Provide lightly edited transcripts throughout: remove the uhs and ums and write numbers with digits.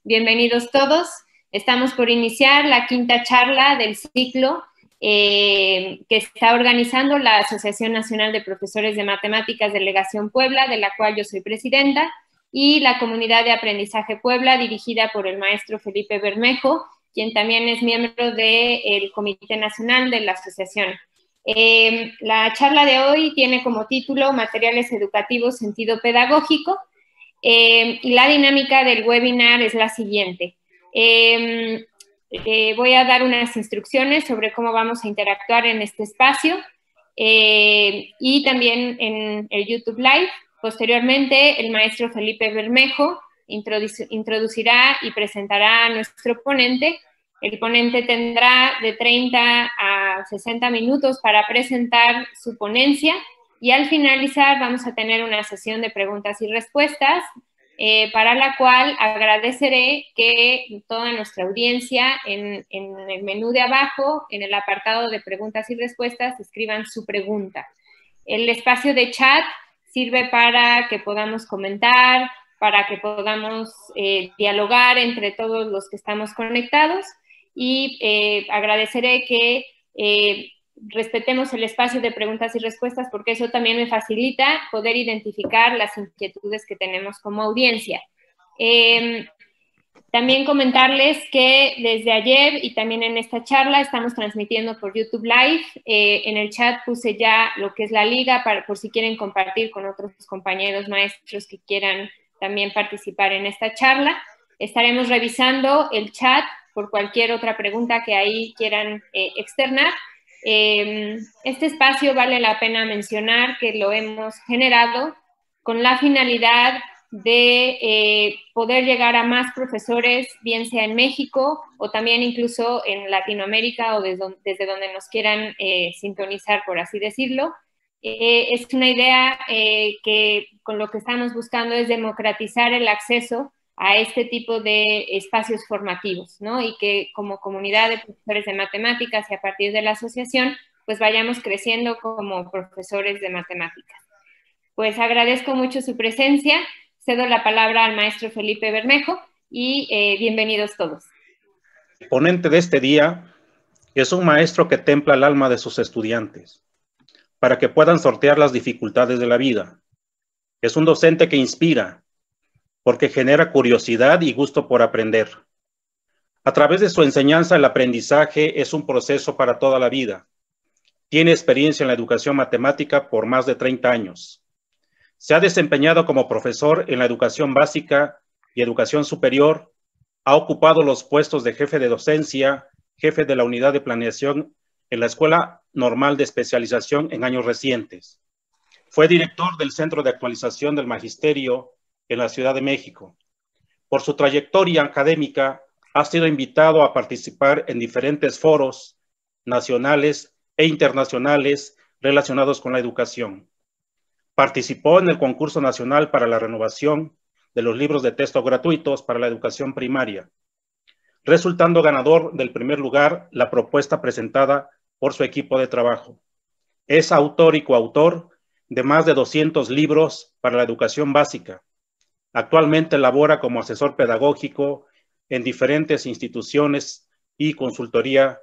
Bienvenidos todos. Estamos por iniciar la quinta charla del ciclo que está organizando la Asociación Nacional de Profesores de Matemáticas Delegación Puebla, de la cual yo soy presidenta, y la Comunidad de Aprendizaje Puebla, dirigida por el maestro Felipe Bermejo, quien también es miembro del Comité Nacional de la Asociación. La charla de hoy tiene como título Materiales Educativos, Sentido Pedagógico, y la dinámica del webinar es la siguiente. Voy a dar unas instrucciones sobre cómo vamos a interactuar en este espacio y también en el YouTube Live. Posteriormente, el maestro Felipe Bermejo introducirá y presentará a nuestro ponente. El ponente tendrá de 30 a 60 minutos para presentar su ponencia y al finalizar vamos a tener una sesión de preguntas y respuestas para la cual agradeceré que toda nuestra audiencia en el menú de abajo, en el apartado de preguntas y respuestas, escriban su pregunta. El espacio de chat sirve para que podamos comentar, para que podamos dialogar entre todos los que estamos conectados y agradeceré que respetemos el espacio de preguntas y respuestas porque eso también me facilita poder identificar las inquietudes que tenemos como audiencia. También comentarles que desde ayer y también en esta charla estamos transmitiendo por YouTube Live. En el chat puse ya lo que es la liga por si quieren compartir con otros compañeros maestros que quieran también participar en esta charla. Estaremos revisando el chat por cualquier otra pregunta que ahí quieran externar. Este espacio vale la pena mencionar que lo hemos generado con la finalidad de poder llegar a más profesores, bien sea en México o también incluso en Latinoamérica o desde donde nos quieran sintonizar, por así decirlo. Es una idea que con lo que estamos buscando es democratizar el acceso a este tipo de espacios formativos, ¿no? Y que como comunidad de profesores de matemáticas y a partir de la asociación, pues vayamos creciendo como profesores de matemáticas. Pues agradezco mucho su presencia, cedo la palabra al maestro Felipe Bermejo y bienvenidos todos. El ponente de este día es un maestro que templa el alma de sus estudiantes para que puedan sortear las dificultades de la vida. Es un docente que inspira, porque genera curiosidad y gusto por aprender. A través de su enseñanza, el aprendizaje es un proceso para toda la vida. Tiene experiencia en la educación matemática por más de 30 años. Se ha desempeñado como profesor en la educación básica y educación superior. Ha ocupado los puestos de jefe de docencia, jefe de la unidad de planeación en la Escuela Normal de Especialización en años recientes. Fue director del Centro de Actualización del Magisterio en la Ciudad de México. Por su trayectoria académica, ha sido invitado a participar en diferentes foros nacionales e internacionales relacionados con la educación. Participó en el concurso nacional para la renovación de los libros de texto gratuitos para la educación primaria, resultando ganador del primer lugar la propuesta presentada por su equipo de trabajo. Es autor y coautor de más de 200 libros para la educación básica. Actualmente labora como asesor pedagógico en diferentes instituciones y consultoría.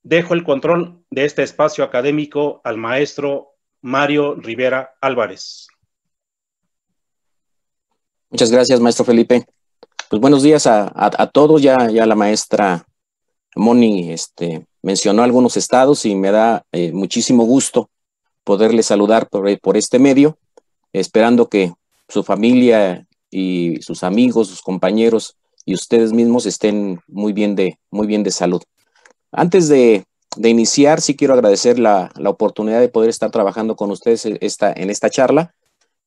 Dejo el control de este espacio académico al maestro Mario Rivera Álvarez. Muchas gracias, maestro Felipe. Pues buenos días a todos. Ya la maestra Moni mencionó algunos estados y me da muchísimo gusto poderles saludar por este medio, esperando que su familia y sus amigos, sus compañeros y ustedes mismos estén muy bien de salud. Antes de iniciar, sí quiero agradecer la oportunidad de poder estar trabajando con ustedes en esta charla,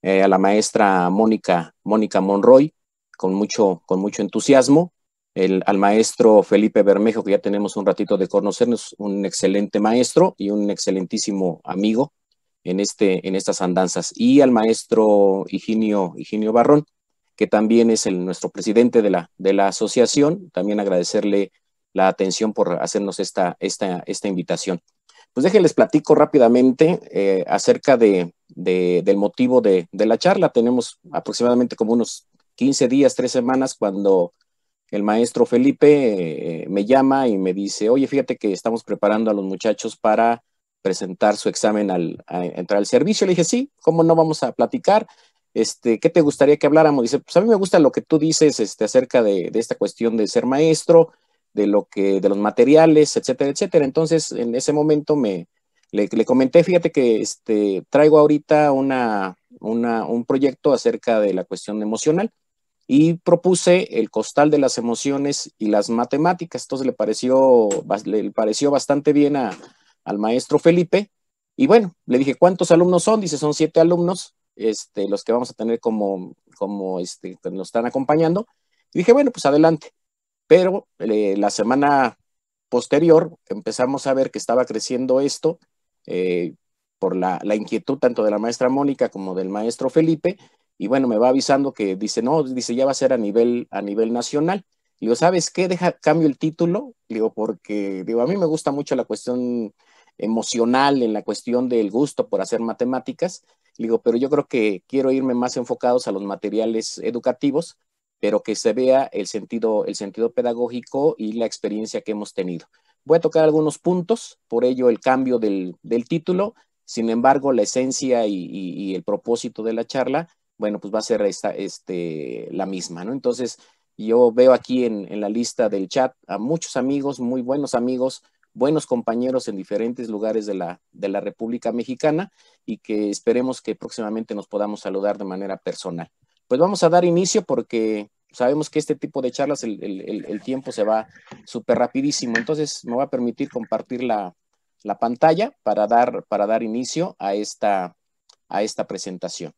a la maestra Mónica Monroy, con mucho entusiasmo, al maestro Felipe Bermejo, que ya tenemos un ratito de conocernos, un excelente maestro y un excelentísimo amigo en estas andanzas, y al maestro Higinio Barrón, que también es nuestro presidente de la asociación. También agradecerle la atención por hacernos esta invitación. Pues déjenles platico rápidamente acerca del motivo de la charla. Tenemos aproximadamente como unos 15 días, 3 semanas, cuando el maestro Felipe me llama y me dice, oye, fíjate que estamos preparando a los muchachos para presentar su examen a entrar al servicio. Le dije, sí, ¿cómo no vamos a platicar? ¿Qué te gustaría que habláramos? Dice, pues a mí me gusta lo que tú dices acerca de esta cuestión de ser maestro, de los materiales, etcétera, etcétera. Entonces, en ese momento le comenté, fíjate que traigo ahorita un proyecto acerca de la cuestión emocional y propuse el costal de las emociones y las matemáticas. Entonces le pareció bastante bien al maestro Felipe. Y bueno, le dije, ¿cuántos alumnos son? Dice, son 7 alumnos, los que vamos a tener que nos están acompañando. Y dije, bueno, pues adelante. Pero la semana posterior empezamos a ver que estaba creciendo esto por la inquietud tanto de la maestra Mónica como del maestro Felipe, y bueno, me va avisando que dice, no, dice, ya va a ser a nivel nacional. Le digo, ¿sabes qué? Cambio el título, le digo, porque digo, a mí me gusta mucho la cuestión emocional, en la cuestión del gusto por hacer matemáticas, le digo, pero yo creo que quiero irme más enfocados a los materiales educativos, pero que se vea el sentido pedagógico y la experiencia que hemos tenido. Voy a tocar algunos puntos, por ello el cambio del título. Sin embargo, la esencia y el propósito de la charla, bueno, pues va a ser la misma, ¿no? Entonces, yo veo aquí en la lista del chat a muchos amigos, muy buenos amigos, buenos compañeros en diferentes lugares de la República Mexicana, y que esperemos que próximamente nos podamos saludar de manera personal. Pues vamos a dar inicio porque sabemos que este tipo de charlas, el tiempo se va súper rapidísimo. Entonces me va a permitir compartir la pantalla para dar inicio a esta presentación.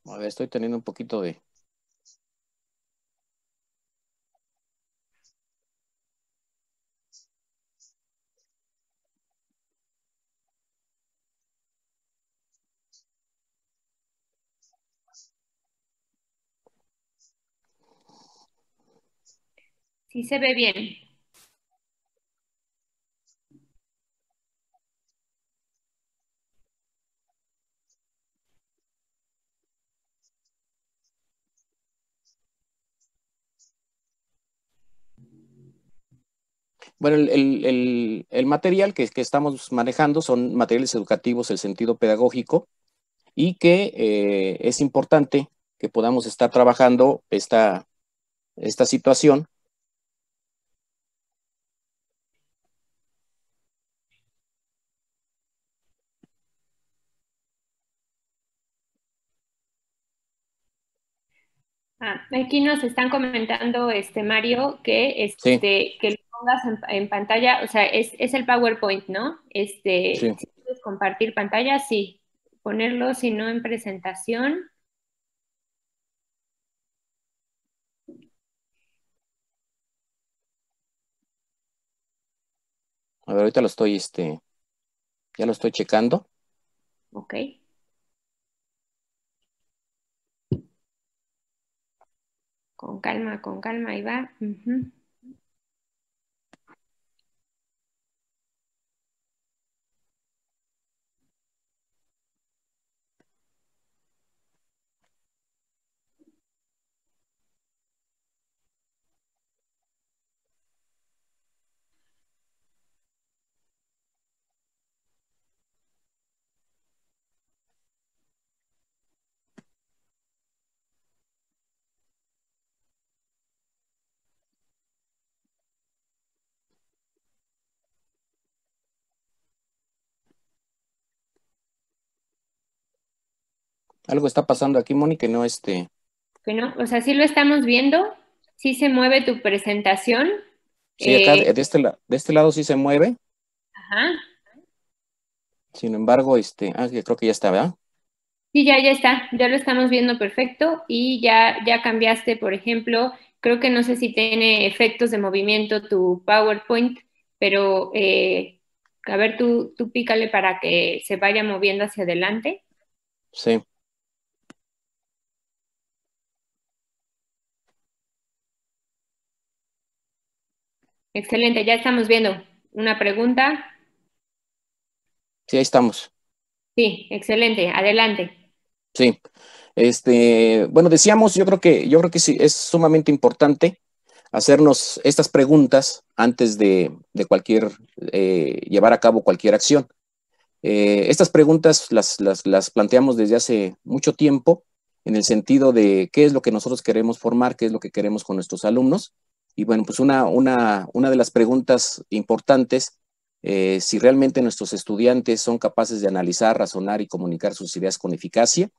A ver, estoy teniendo un poquito de... Sí se ve bien. Bueno, el material que estamos manejando son materiales educativos, el sentido pedagógico, y que es importante que podamos estar trabajando esta situación. Aquí nos están comentando, Mario, que, Sí, que lo pongas en pantalla, o sea, es el PowerPoint, ¿no? sí. Si quieres compartir pantalla, sí. Ponerlo, si no, en presentación. A ver, ahorita ya lo estoy checando. Ok. Con calma, ahí va. Ujú. Algo está pasando aquí, Moni, que no Que no, o sea, sí lo estamos viendo, sí se mueve tu presentación. Sí, acá Eh, de este lado sí se mueve. ajá. Sin embargo, que creo que ya está, ¿verdad? Sí, ya está, ya lo estamos viendo perfecto y ya cambiaste, por ejemplo, creo que no sé si tiene efectos de movimiento tu PowerPoint, pero a ver, tú pícale para que se vaya moviendo hacia adelante. Sí. Excelente, ya estamos viendo una pregunta. Sí, ahí estamos. Sí, excelente, adelante. Sí. Bueno, decíamos, yo creo que sí, es sumamente importante hacernos estas preguntas antes de llevar a cabo cualquier acción. Estas preguntas las planteamos desde hace mucho tiempo en el sentido de qué es lo que nosotros queremos formar, qué es lo que queremos con nuestros alumnos. Y bueno, pues una de las preguntas importantes, si realmente nuestros estudiantes son capaces de analizar, razonar y comunicar sus ideas con eficacia.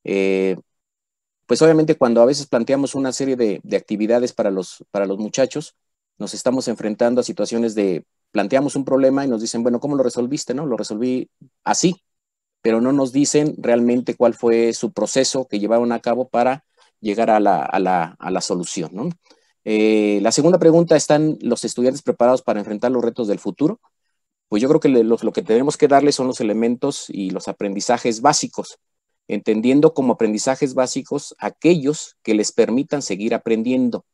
Pues obviamente cuando a veces planteamos una serie de actividades para los muchachos, nos estamos enfrentando a situaciones de, planteamos un problema y nos dicen, bueno, ¿cómo lo resolviste? ¿No? Lo resolví así, pero no nos dicen realmente cuál fue su proceso que llevaron a cabo para llegar a la solución, ¿no? La segunda pregunta, ¿están los estudiantes preparados para enfrentar los retos del futuro? Pues yo creo que lo que tenemos que darles son los elementos y los aprendizajes básicos, entendiendo como aprendizajes básicos aquellos que les permitan seguir aprendiendo.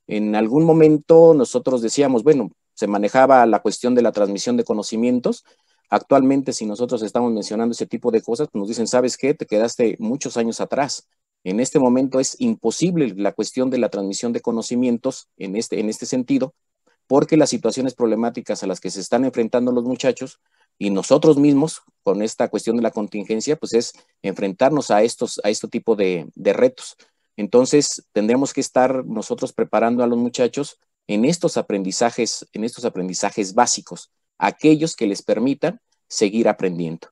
En algún momento nosotros decíamos, bueno, se manejaba la cuestión de la transmisión de conocimientos. Actualmente, si nosotros estamos mencionando ese tipo de cosas, pues nos dicen, ¿sabes qué? Te quedaste muchos años atrás. En este momento es imposible la cuestión de la transmisión de conocimientos en este sentido, porque las situaciones problemáticas a las que se están enfrentando los muchachos y nosotros mismos con esta cuestión de la contingencia, pues es enfrentarnos a este tipo de retos. Entonces, tendremos que estar nosotros preparando a los muchachos en estos aprendizajes básicos, aquellos que les permitan seguir aprendiendo.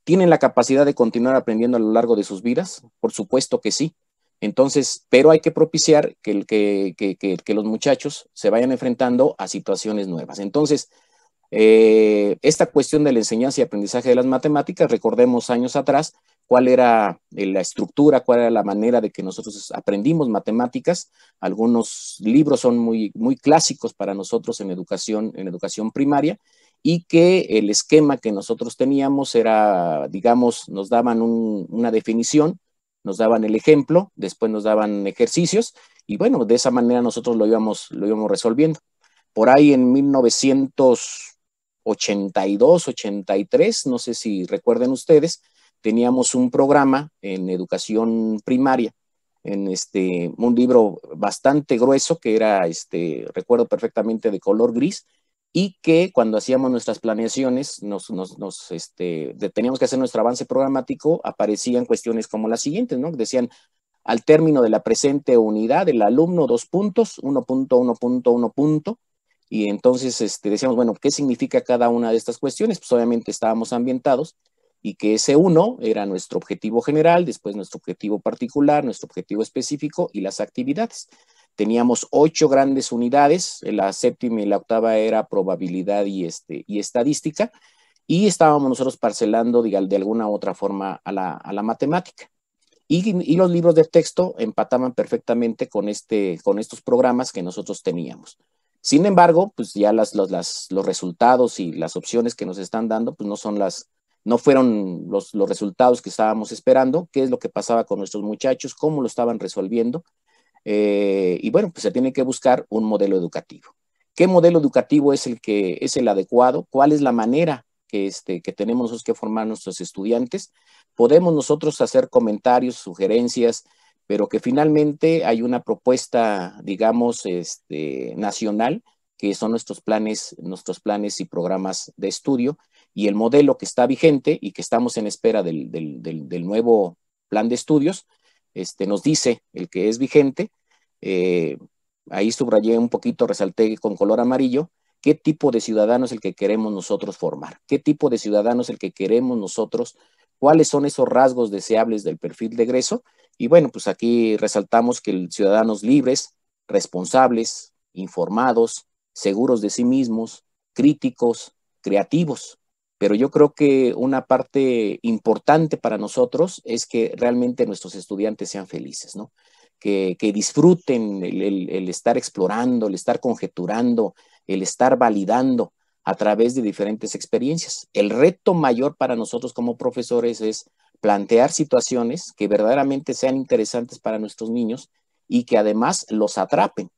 ¿Tienen la capacidad de continuar aprendiendo a lo largo de sus vidas? Por supuesto que sí. Entonces, pero hay que propiciar que los muchachos se vayan enfrentando a situaciones nuevas. Entonces, esta cuestión de la enseñanza y aprendizaje de las matemáticas, recordemos años atrás cuál era la estructura, cuál era la manera de que nosotros aprendimos matemáticas. Algunos libros son muy, muy clásicos para nosotros en educación primaria, y que el esquema que nosotros teníamos era, digamos, nos daban una definición, nos daban el ejemplo, después nos daban ejercicios, y bueno, de esa manera nosotros lo íbamos resolviendo. Por ahí en 1982, 83, no sé si recuerden ustedes, teníamos un programa en educación primaria, en un libro bastante grueso que era, recuerdo perfectamente, de color gris, y que cuando hacíamos nuestras planeaciones, teníamos que hacer nuestro avance programático, aparecían cuestiones como las siguientes, ¿no? Decían, al término de la presente unidad, el alumno, 2 puntos, 1.1.1. Y entonces decíamos, bueno, ¿qué significa cada una de estas cuestiones? Pues obviamente estábamos ambientados, y que ese 1 era nuestro objetivo general, después nuestro objetivo particular, nuestro objetivo específico y las actividades. Teníamos 8 grandes unidades, la séptima y la octava era probabilidad y estadística, y estábamos nosotros parcelando de alguna u otra forma a la matemática. Y los libros de texto empataban perfectamente con estos programas que nosotros teníamos. Sin embargo, pues ya los resultados y las opciones que nos están dando, pues no fueron los resultados que estábamos esperando. ¿Qué es lo que pasaba con nuestros muchachos? ¿Cómo lo estaban resolviendo? Y bueno, pues se tiene que buscar un modelo educativo. ¿Qué modelo educativo es el adecuado? ¿Cuál es la manera que tenemos nosotros que formar nuestros estudiantes? Podemos nosotros hacer comentarios, sugerencias, pero que finalmente hay una propuesta, digamos, nacional, que son nuestros planes y programas de estudio, y el modelo que está vigente y que estamos en espera del nuevo plan de estudios, nos dice el que es vigente. Ahí subrayé un poquito, resalté con color amarillo, qué tipo de ciudadano es el que queremos nosotros formar, qué tipo de ciudadano es el que queremos nosotros, cuáles son esos rasgos deseables del perfil de egreso. Y bueno, pues aquí resaltamos que ciudadanos libres, responsables, informados, seguros de sí mismos, críticos, creativos. Pero yo creo que una parte importante para nosotros es que realmente nuestros estudiantes sean felices, ¿no? Que disfruten el estar explorando, el estar conjeturando, el estar validando a través de diferentes experiencias. El reto mayor para nosotros como profesores es plantear situaciones que verdaderamente sean interesantes para nuestros niños y que además los atrapen.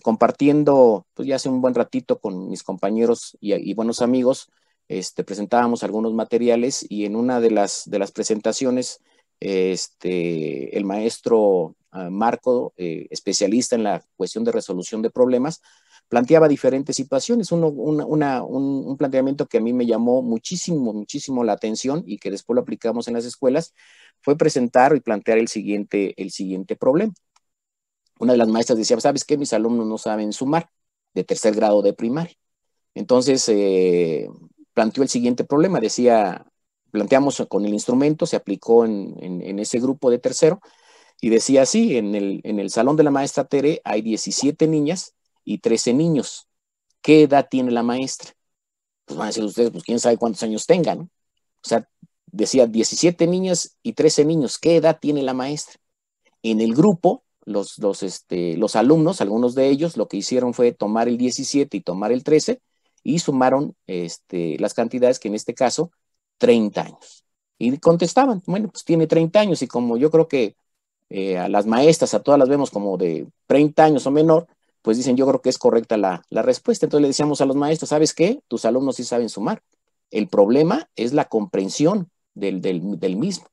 compartiendo, pues ya hace un buen ratito con mis compañeros y buenos amigos, presentábamos algunos materiales y en una de las presentaciones, el maestro Marco, especialista en la cuestión de resolución de problemas, planteaba diferentes situaciones. Un planteamiento que a mí me llamó muchísimo la atención y que después lo aplicamos en las escuelas, fue presentar y plantear el siguiente problema. Una de las maestras decía, ¿sabes qué? Mis alumnos no saben sumar de tercer grado de primaria. Entonces, planteó el siguiente problema. Decía, planteamos con el instrumento, se aplicó en ese grupo de tercero, y decía así, en el salón de la maestra Tere hay 17 niñas y 13 niños. ¿Qué edad tiene la maestra? Pues van a decir ustedes, pues quién sabe cuántos años tengan, ¿no? O sea, decía 17 niñas y 13 niños. ¿Qué edad tiene la maestra? En el grupo, los alumnos, algunos de ellos, lo que hicieron fue tomar el 17 y tomar el 13 y sumaron las cantidades, que en este caso, 30 años. Y contestaban, bueno, pues tiene 30 años, y como yo creo que a las maestras, a todas las vemos como de 30 años o menor, pues dicen, yo creo que es correcta la respuesta. Entonces le decíamos a los maestros, ¿sabes qué? Tus alumnos sí saben sumar. El problema es la comprensión del mismo.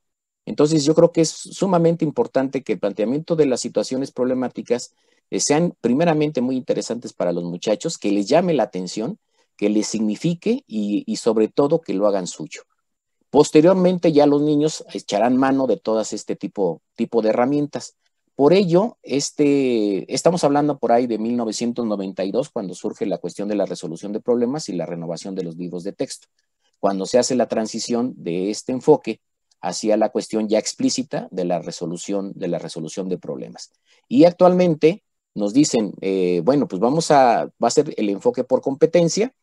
Entonces yo creo que es sumamente importante que el planteamiento de las situaciones problemáticas sean primeramente muy interesantes para los muchachos, que les llame la atención, que les signifique y sobre todo que lo hagan suyo. Posteriormente ya los niños echarán mano de todas este tipo de herramientas. Por ello, estamos hablando por ahí de 1992, cuando surge la cuestión de la resolución de problemas y la renovación de los libros de texto, cuando se hace la transición de este enfoque hacia la cuestión ya explícita de la resolución de problemas. Y actualmente nos dicen, bueno, pues va a ser el enfoque por competencia,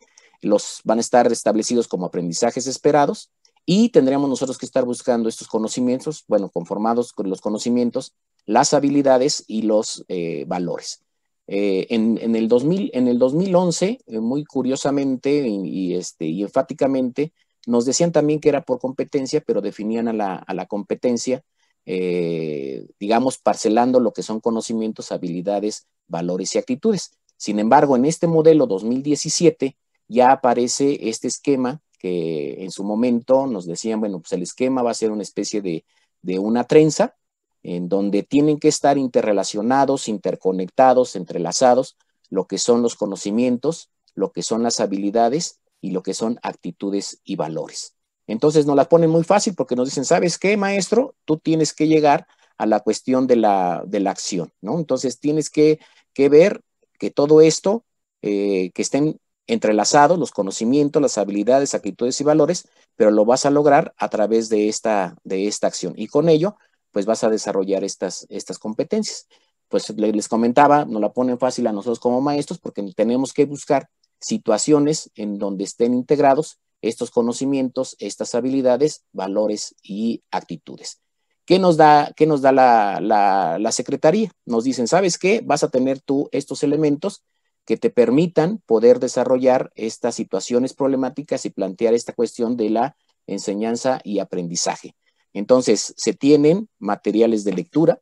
van a estar establecidos como aprendizajes esperados, y tendríamos nosotros que estar buscando estos conocimientos, bueno, conformados con los conocimientos, las habilidades y los valores. En el 2011, muy curiosamente y enfáticamente, nos decían también que era por competencia, pero definían a la competencia, digamos, parcelando lo que son conocimientos, habilidades, valores y actitudes. Sin embargo, en este modelo 2017 ya aparece este esquema que en su momento nos decían, bueno, pues el esquema va a ser una especie de una trenza en donde tienen que estar interrelacionados, interconectados, entrelazados, lo que son los conocimientos, lo que son las habilidades y lo que son actitudes y valores. Entonces nos la ponen muy fácil porque nos dicen, ¿sabes qué, maestro? Tú tienes que llegar a la cuestión de la acción, ¿no? Entonces tienes que ver que todo esto, que estén entrelazados los conocimientos, las habilidades, actitudes y valores, pero lo vas a lograr a través de esta acción. Y con ello, pues vas a desarrollar estas competencias. Pues les comentaba, nos la ponen fácil a nosotros como maestros porque tenemos que buscar situaciones en donde estén integrados estos conocimientos, estas habilidades, valores y actitudes. ¿Qué nos da la Secretaría? Nos dicen, ¿sabes qué? Vas a tener tú estos elementos que te permitan poder desarrollar estas situaciones problemáticas y plantear esta cuestión de la enseñanza y aprendizaje. Entonces, se tienen materiales de lectura,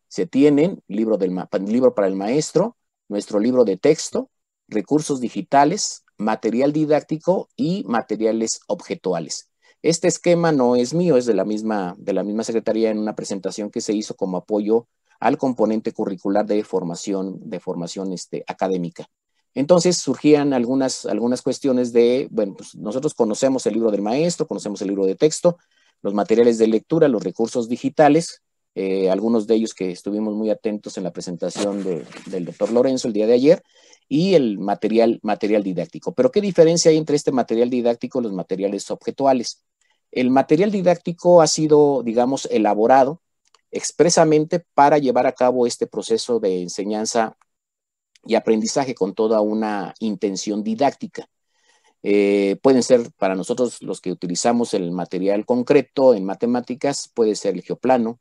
se tienen libro para el maestro, nuestro libro de texto, recursos digitales, material didáctico y materiales objetuales. Este esquema no es mío, es de la misma Secretaría en una presentación que se hizo como apoyo al componente curricular de formación académica. Entonces surgían algunas cuestiones de, bueno, pues nosotros conocemos el libro del maestro, conocemos el libro de texto, los materiales de lectura, los recursos digitales, algunos de ellos que estuvimos muy atentos en la presentación del doctor Lorenzo el día de ayer, y el material didáctico. Pero ¿qué diferencia hay entre este material didáctico y los materiales objetuales? El material didáctico ha sido, digamos, elaborado expresamente para llevar a cabo este proceso de enseñanza y aprendizaje con toda una intención didáctica. Pueden ser para nosotros los que utilizamos el material concreto en matemáticas, puede ser el geoplano,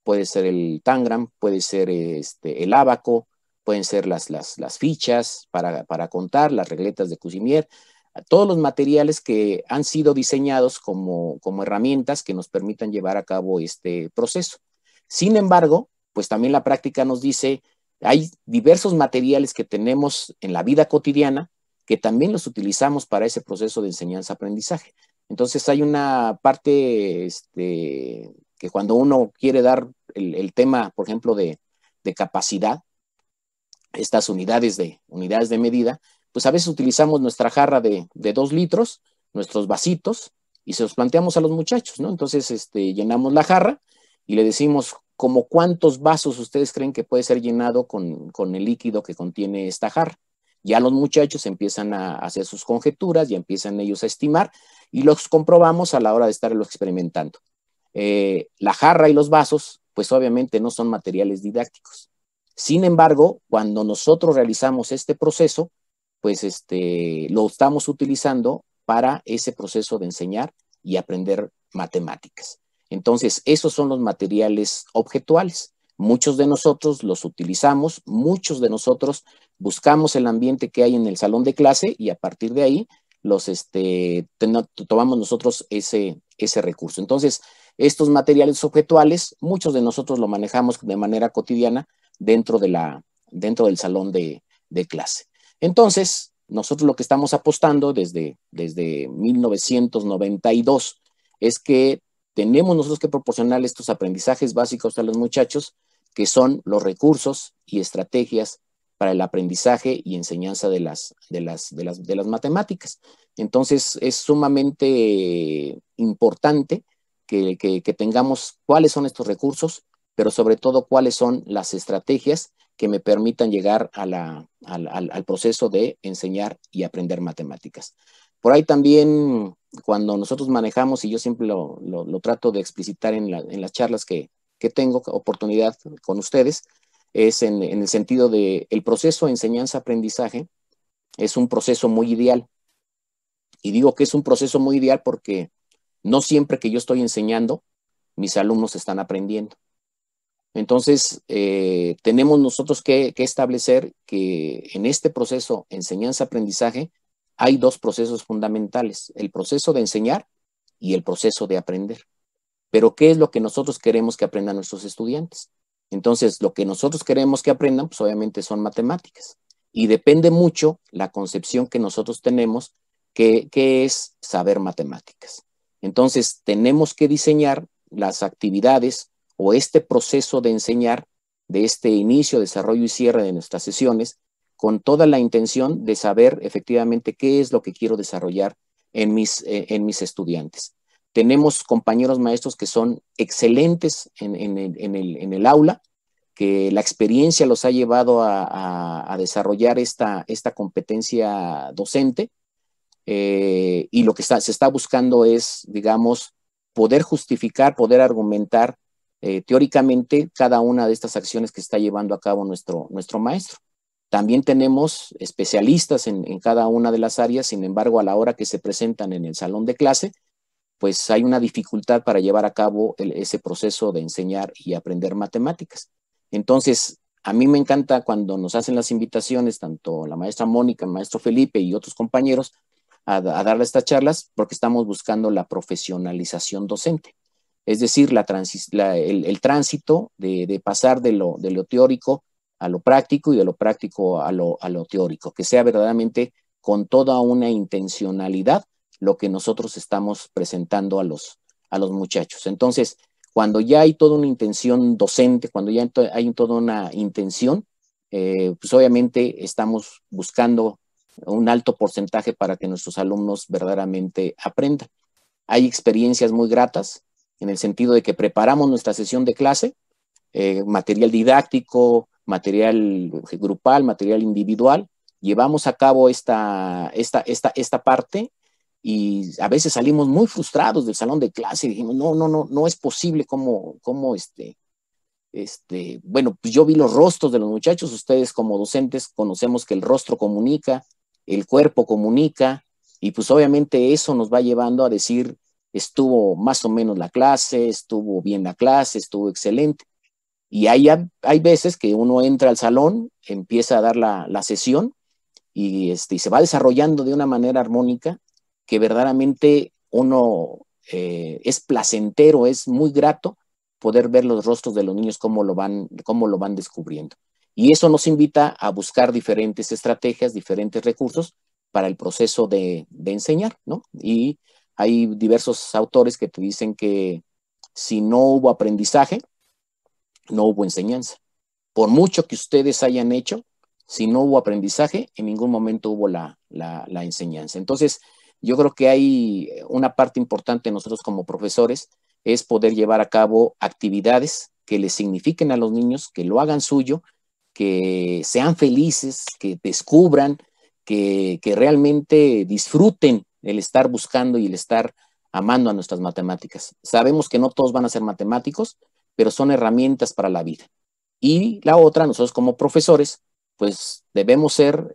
puede ser el Tangram, puede ser el ábaco, pueden ser las fichas para contar, las regletas de Cusimier, todos los materiales que han sido diseñados como herramientas que nos permitan llevar a cabo este proceso. Sin embargo, pues también la práctica nos dice, hay diversos materiales que tenemos en la vida cotidiana que también los utilizamos para ese proceso de enseñanza-aprendizaje. Entonces hay una parte que cuando uno quiere dar el tema, por ejemplo, de capacidad, estas unidades de medida, pues a veces utilizamos nuestra jarra de 2 litros, nuestros vasitos, y se los planteamos a los muchachos, ¿no? Entonces llenamos la jarra y le decimos como cuántos vasos ustedes creen que puede ser llenado con el líquido que contiene esta jarra. Ya los muchachos empiezan a hacer sus conjeturas, ya empiezan ellos a estimar y los comprobamos a la hora de estarlo experimentando. La jarra y los vasos, pues obviamente no son materiales didácticos. Sin embargo, cuando nosotros realizamos este proceso, pues lo estamos utilizando para ese proceso de enseñar y aprender matemáticas. Entonces, esos son los materiales objetuales. Muchos de nosotros los utilizamos, muchos de nosotros buscamos el ambiente que hay en el salón de clase y a partir de ahí tomamos nosotros ese recurso. Entonces, estos materiales objetuales, muchos de nosotros lo manejamos de manera cotidiana dentro del salón de clase. Entonces, nosotros lo que estamos apostando desde 1992 es que tenemos nosotros que proporcionar estos aprendizajes básicos a los muchachos, que son los recursos y estrategias para el aprendizaje y enseñanza de las matemáticas. Entonces, es sumamente importante que tengamos cuáles son estos recursos, pero sobre todo cuáles son las estrategias que me permitan llegar al proceso de enseñar y aprender matemáticas. Por ahí también, cuando nosotros manejamos, y yo siempre lo trato de explicitar en las charlas que tengo oportunidad con ustedes, es en el sentido de el proceso de enseñanza-aprendizaje es un proceso muy ideal. Y digo que es un proceso muy ideal porque no siempre que yo estoy enseñando, mis alumnos están aprendiendo. Entonces, tenemos nosotros que establecer que en este proceso enseñanza-aprendizaje hay 2 procesos fundamentales, el proceso de enseñar y el proceso de aprender. Pero, ¿qué es lo que nosotros queremos que aprendan nuestros estudiantes? Entonces, lo que nosotros queremos que aprendan, pues obviamente son matemáticas. Y depende mucho la concepción que nosotros tenemos, que es saber matemáticas. Entonces, tenemos que diseñar las actividades o este proceso de enseñar, de este inicio, desarrollo y cierre de nuestras sesiones, con toda la intención de saber efectivamente qué es lo que quiero desarrollar en mis estudiantes. Tenemos compañeros maestros que son excelentes en el aula, que la experiencia los ha llevado a desarrollar esta competencia docente, y lo que se está buscando es, digamos, poder justificar, poder argumentar teóricamente cada una de estas acciones que está llevando a cabo nuestro maestro. También tenemos especialistas en cada una de las áreas, sin embargo, a la hora que se presentan en el salón de clase, pues hay una dificultad para llevar a cabo ese proceso de enseñar y aprender matemáticas. Entonces, a mí me encanta cuando nos hacen las invitaciones, tanto la maestra Mónica, el maestro Felipe y otros compañeros, a darle estas charlas, porque estamos buscando la profesionalización docente. Es decir, el tránsito de pasar de lo teórico a lo práctico y de lo práctico a lo teórico, que sea verdaderamente con toda una intencionalidad lo que nosotros estamos presentando a los muchachos. Entonces, cuando ya hay toda una intención docente, cuando ya hay toda una intención, pues obviamente estamos buscando un alto porcentaje para que nuestros alumnos verdaderamente aprendan. Hay experiencias muy gratas en el sentido de que preparamos nuestra sesión de clase, material didáctico, material grupal, material individual, llevamos a cabo esta parte y a veces salimos muy frustrados del salón de clase y dijimos, no es posible cómo bueno, pues yo vi los rostros de los muchachos, ustedes como docentes conocemos que el rostro comunica, el cuerpo comunica, y pues obviamente eso nos va llevando a decir, estuvo más o menos la clase, estuvo bien la clase, estuvo excelente. Y hay veces que uno entra al salón, empieza a dar la sesión y se va desarrollando de una manera armónica que verdaderamente es placentero, es muy grato poder ver los rostros de los niños cómo lo van descubriendo. Y eso nos invita a buscar diferentes estrategias, diferentes recursos para el proceso de enseñar, ¿no? Y hay diversos autores que te dicen que si no hubo aprendizaje, no hubo enseñanza. Por mucho que ustedes hayan hecho, si no hubo aprendizaje, en ningún momento hubo la enseñanza. Entonces, yo creo que hay una parte importante nosotros como profesores, es poder llevar a cabo actividades que les signifiquen a los niños, que lo hagan suyo, que sean felices, que descubran, que realmente disfruten el estar buscando y el estar amando a nuestras matemáticas. Sabemos que no todos van a ser matemáticos, pero son herramientas para la vida. Y la otra, nosotros como profesores, pues debemos ser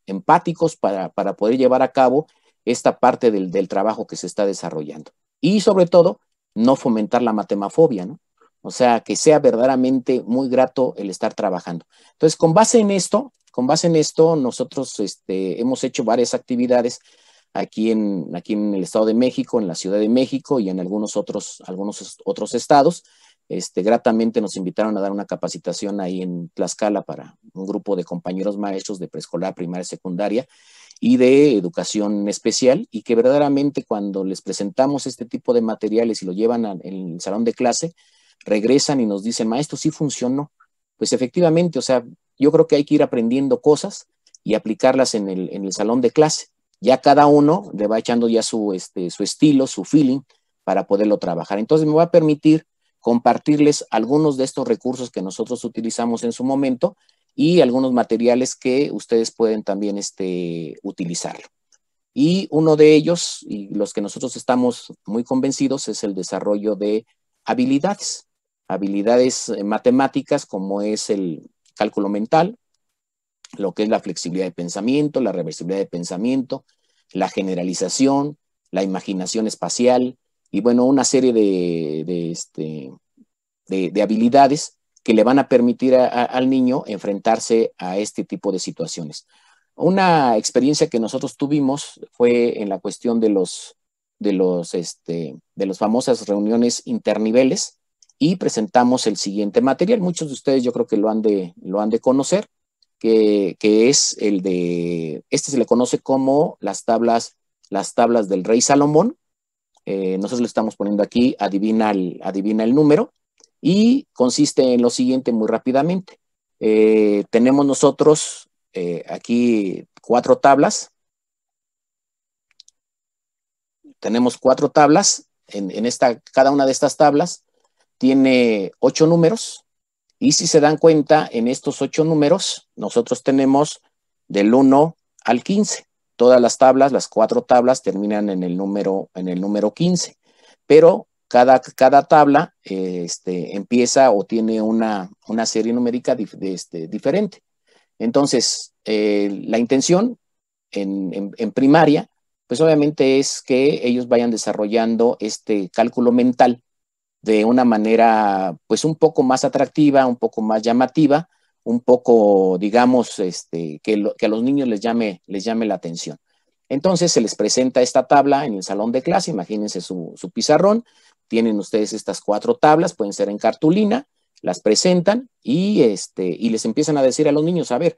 empáticos para poder llevar a cabo esta parte del trabajo que se está desarrollando. Y sobre todo, no fomentar la matemafobia, ¿no? O sea, que sea verdaderamente muy grato el estar trabajando. Entonces, con base en esto, nosotros hemos hecho varias actividades aquí en el Estado de México, en la Ciudad de México y en algunos otros estados. Gratamente nos invitaron a dar una capacitación ahí en Tlaxcala para un grupo de compañeros maestros de preescolar, primaria, secundaria y de educación especial, y que verdaderamente cuando les presentamos este tipo de materiales y lo llevan en el salón de clase, regresan y nos dicen, maestro, sí funcionó. Pues efectivamente, o sea, yo creo que hay que ir aprendiendo cosas y aplicarlas en el salón de clase. Ya cada uno le va echando ya su estilo, su feeling para poderlo trabajar. Entonces me va a permitir compartirles algunos de estos recursos que nosotros utilizamos en su momento y algunos materiales que ustedes pueden también utilizarlo. Y uno de ellos, y los que nosotros estamos muy convencidos, es el desarrollo de habilidades matemáticas, como es el cálculo mental, lo que es la flexibilidad de pensamiento, la reversibilidad de pensamiento, la generalización, la imaginación espacial, y bueno, una serie de habilidades que le van a permitir al niño enfrentarse a este tipo de situaciones. Una experiencia que nosotros tuvimos fue en la cuestión de las famosas reuniones interniveles, y presentamos el siguiente material. Muchos de ustedes yo creo que lo han de conocer, que es se le conoce como las tablas del rey Salomón. Nosotros le estamos poniendo aquí, adivina el número, y consiste en lo siguiente muy rápidamente. Tenemos nosotros aquí 4 tablas. Tenemos 4 tablas. Cada una de estas tablas tiene 8 números. Y si se dan cuenta, en estos 8 números, nosotros tenemos del 1 al 15. Todas las tablas, las 4 tablas, terminan en el número 15. Pero cada tabla empieza o tiene una serie numérica diferente. Entonces, la intención en primaria, pues obviamente es que ellos vayan desarrollando este cálculo mental de una manera pues un poco más atractiva, un poco más llamativa, un poco, digamos, que a los niños les llame la atención. Entonces se les presenta esta tabla en el salón de clase, imagínense su pizarrón, tienen ustedes estas 4 tablas, pueden ser en cartulina, las presentan y les empiezan a decir a los niños, a ver,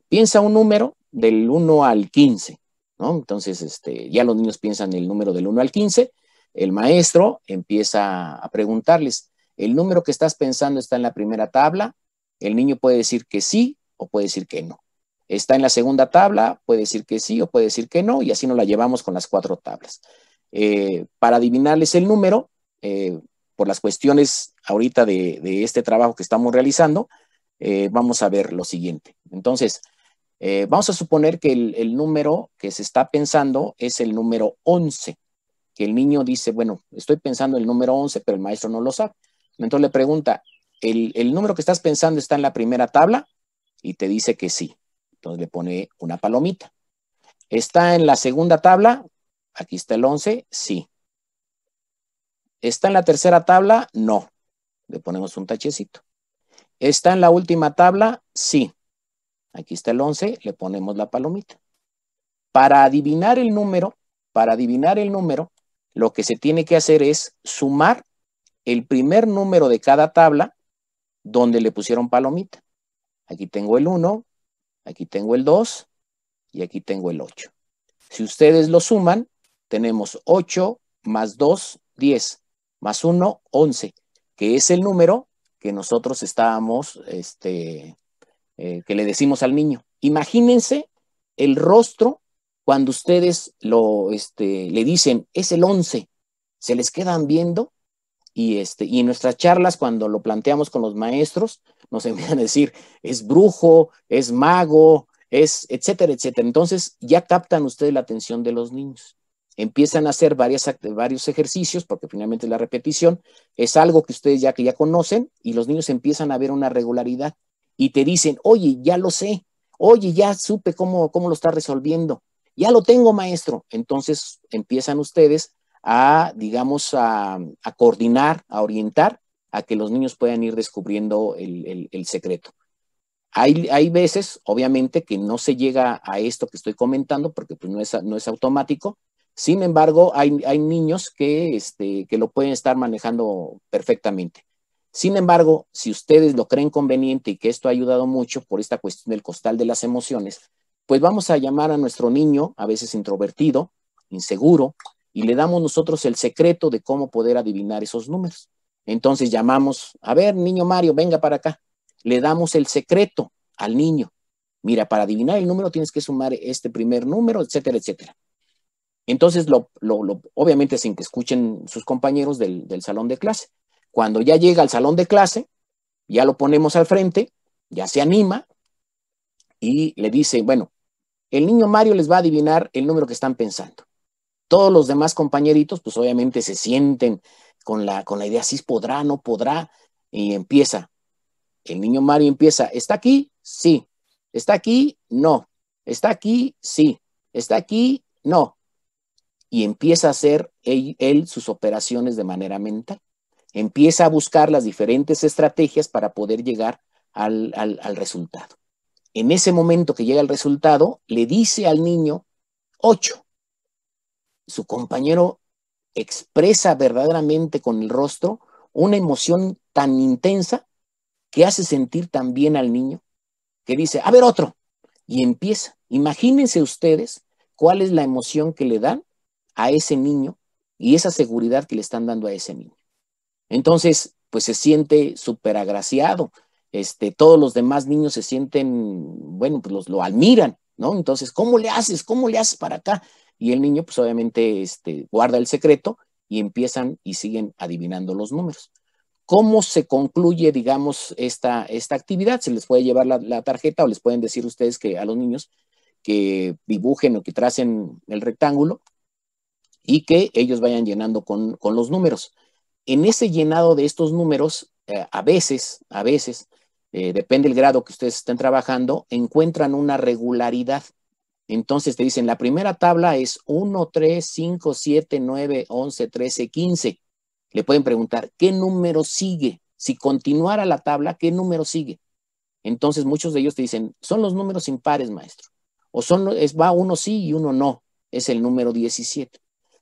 piensa un número del 1 al 15, ¿no? Entonces ya los niños piensan el número del 1 al 15, el maestro empieza a preguntarles, ¿el número que estás pensando está en la primera tabla? El niño puede decir que sí o puede decir que no. ¿Está en la segunda tabla? Puede decir que sí o puede decir que no, y así nos la llevamos con las 4 tablas. Para adivinarles el número, por las cuestiones ahorita de este trabajo que estamos realizando, vamos a ver lo siguiente. Entonces, vamos a suponer que el número que se está pensando es el número 11. Que el niño dice, bueno, estoy pensando el número 11, pero el maestro no lo sabe. Entonces le pregunta, ¿el número que estás pensando está en la primera tabla? Y te dice que sí. Entonces le pone una palomita. ¿Está en la segunda tabla? Aquí está el 11, sí. ¿Está en la tercera tabla? No. Le ponemos un tachecito. ¿Está en la última tabla? Sí. Aquí está el 11, le ponemos la palomita. Para adivinar el número, lo que se tiene que hacer es sumar el primer número de cada tabla donde le pusieron palomita. aquí tengo el 1, aquí tengo el 2 y aquí tengo el 8. Si ustedes lo suman, tenemos 8 más 2, 10, más 1, 11, que es el número que nosotros estábamos, que le decimos al niño. Imagínense el rostro cuando ustedes le dicen, es el 11, se les quedan viendo y en nuestras charlas, cuando lo planteamos con los maestros, nos empiezan a decir, es brujo, es mago, es etcétera, etcétera. Entonces ya captan ustedes la atención de los niños. Empiezan a hacer varios ejercicios, porque finalmente la repetición es algo que ustedes ya conocen, y los niños empiezan a ver una regularidad y te dicen, oye, ya lo sé, oye, ya supe cómo lo está resolviendo, ya lo tengo, maestro. Entonces empiezan ustedes digamos, a coordinar, a orientar, a que los niños puedan ir descubriendo el secreto. Hay veces, obviamente, que no se llega a esto que estoy comentando, porque pues, no es automático. Sin embargo, hay niños que lo pueden estar manejando perfectamente. Sin embargo, si ustedes lo creen conveniente y que esto ha ayudado mucho por esta cuestión del costal de las emociones, pues vamos a llamar a nuestro niño, a veces introvertido, inseguro, y le damos nosotros el secreto de cómo poder adivinar esos números. Entonces llamamos, a ver, niño Mario, venga para acá. Le damos el secreto al niño. Mira, para adivinar el número tienes que sumar este primer número, etcétera, etcétera. Entonces, obviamente sin que escuchen sus compañeros del salón de clase. Cuando ya llega al salón de clase, ya lo ponemos al frente, ya se anima y le dice, bueno, el niño Mario les va a adivinar el número que están pensando. Todos los demás compañeritos, pues obviamente se sienten con la idea, si podrá, no podrá, y empieza. El niño Mario empieza, ¿está aquí? Sí. ¿Está aquí? No. ¿Está aquí? Sí. ¿Está aquí? No. Y empieza a hacer él sus operaciones de manera mental. Empieza a buscar las diferentes estrategias para poder llegar al resultado. En ese momento que llega el resultado, le dice al niño 8. Su compañero expresa verdaderamente con el rostro una emoción tan intensa que hace sentir tan bien al niño, que dice, a ver otro, y empieza. Imagínense ustedes cuál es la emoción que le dan a ese niño y esa seguridad que le están dando a ese niño. Entonces, pues se siente súper agraciado. Todos los demás niños se sienten, bueno, pues lo admiran, ¿no? Entonces, ¿cómo le haces? ¿Cómo le haces para acá? Y el niño, pues obviamente, guarda el secreto y empiezan y siguen adivinando los números. ¿Cómo se concluye, digamos, esta actividad? Se les puede llevar la tarjeta o les pueden decir ustedes que a los niños que dibujen o que tracen el rectángulo y que ellos vayan llenando con los números. En ese llenado de estos números, a veces, depende del grado que ustedes estén trabajando, encuentran una regularidad. Entonces te dicen, la primera tabla es 1, 3, 5, 7, 9, 11, 13, 15. Le pueden preguntar, ¿qué número sigue? Si continuara la tabla, ¿qué número sigue? Entonces muchos de ellos te dicen, son los números impares, maestro. O va uno sí y uno no. Es el número 17.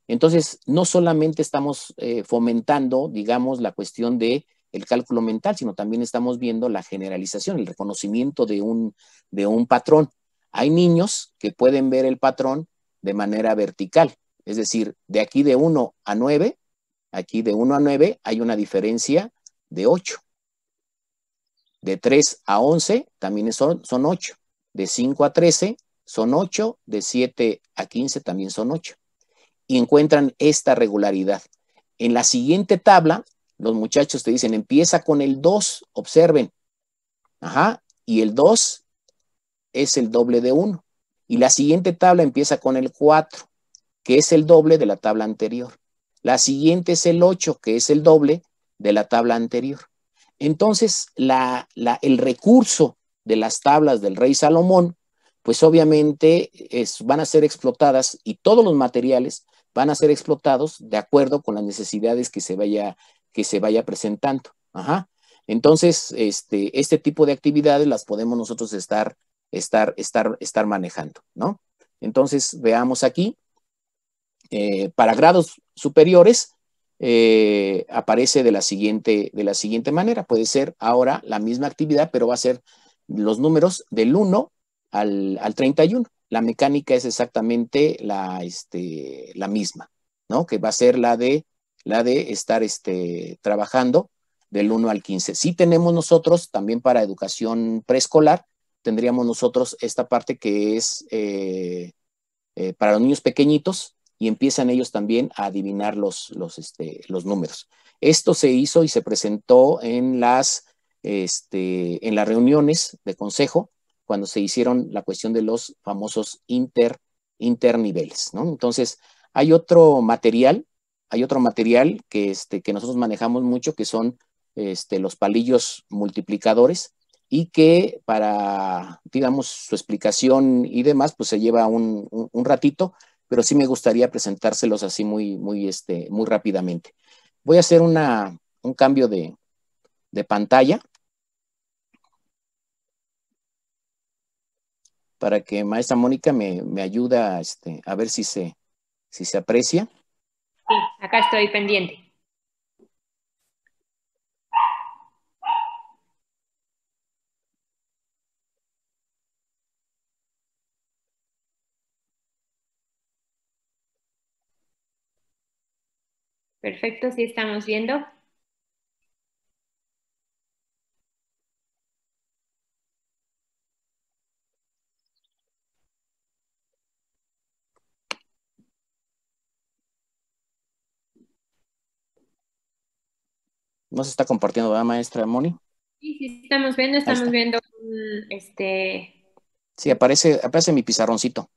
Entonces, no solamente estamos fomentando, digamos, la cuestión del cálculo mental, sino también estamos viendo la generalización, el reconocimiento de un patrón. Hay niños que pueden ver el patrón de manera vertical, es decir, de aquí de 1 a 9, aquí de 1 a 9 hay una diferencia de 8. De 3 a 11 también son 8. De 5 a 13 son 8. De 7 a 15 también son 8. Y encuentran esta regularidad. En la siguiente tabla, los muchachos te dicen, empieza con el 2, observen. Ajá, y el 2 es el doble de 1. Y la siguiente tabla empieza con el 4, que es el doble de la tabla anterior. La siguiente es el 8, que es el doble de la tabla anterior. Entonces, el recurso de las tablas del rey Salomón, pues obviamente van a ser explotadas y todos los materiales van a ser explotados de acuerdo con las necesidades que se vaya presentando. Ajá. Entonces, este tipo de actividades las podemos nosotros estar manejando, ¿no? Entonces, veamos aquí, para grados superiores, aparece de la siguiente manera. Puede ser ahora la misma actividad, pero va a ser los números del 1 al 31. La mecánica es exactamente la misma, ¿no? Que va a ser la de estar trabajando del 1 al 15. Sí tenemos nosotros también para educación preescolar, tendríamos nosotros esta parte que es para los niños pequeñitos, y empiezan ellos también a adivinar los números. Esto se hizo y se presentó en las reuniones de consejo cuando se hicieron la cuestión de los famosos interniveles, ¿no? Entonces, hay otro material que nosotros manejamos mucho, que son los palillos multiplicadores, y que para, digamos, su explicación y demás, pues se lleva un ratito, pero sí me gustaría presentárselos así muy rápidamente. Voy a hacer un cambio de pantalla para que maestra Mónica me ayude a ver si se aprecia. Sí, acá estoy pendiente. Perfecto, sí estamos viendo. ¿No se está compartiendo, verdad, maestra Moni? Sí, sí, estamos viendo Sí, aparece mi pizarroncito.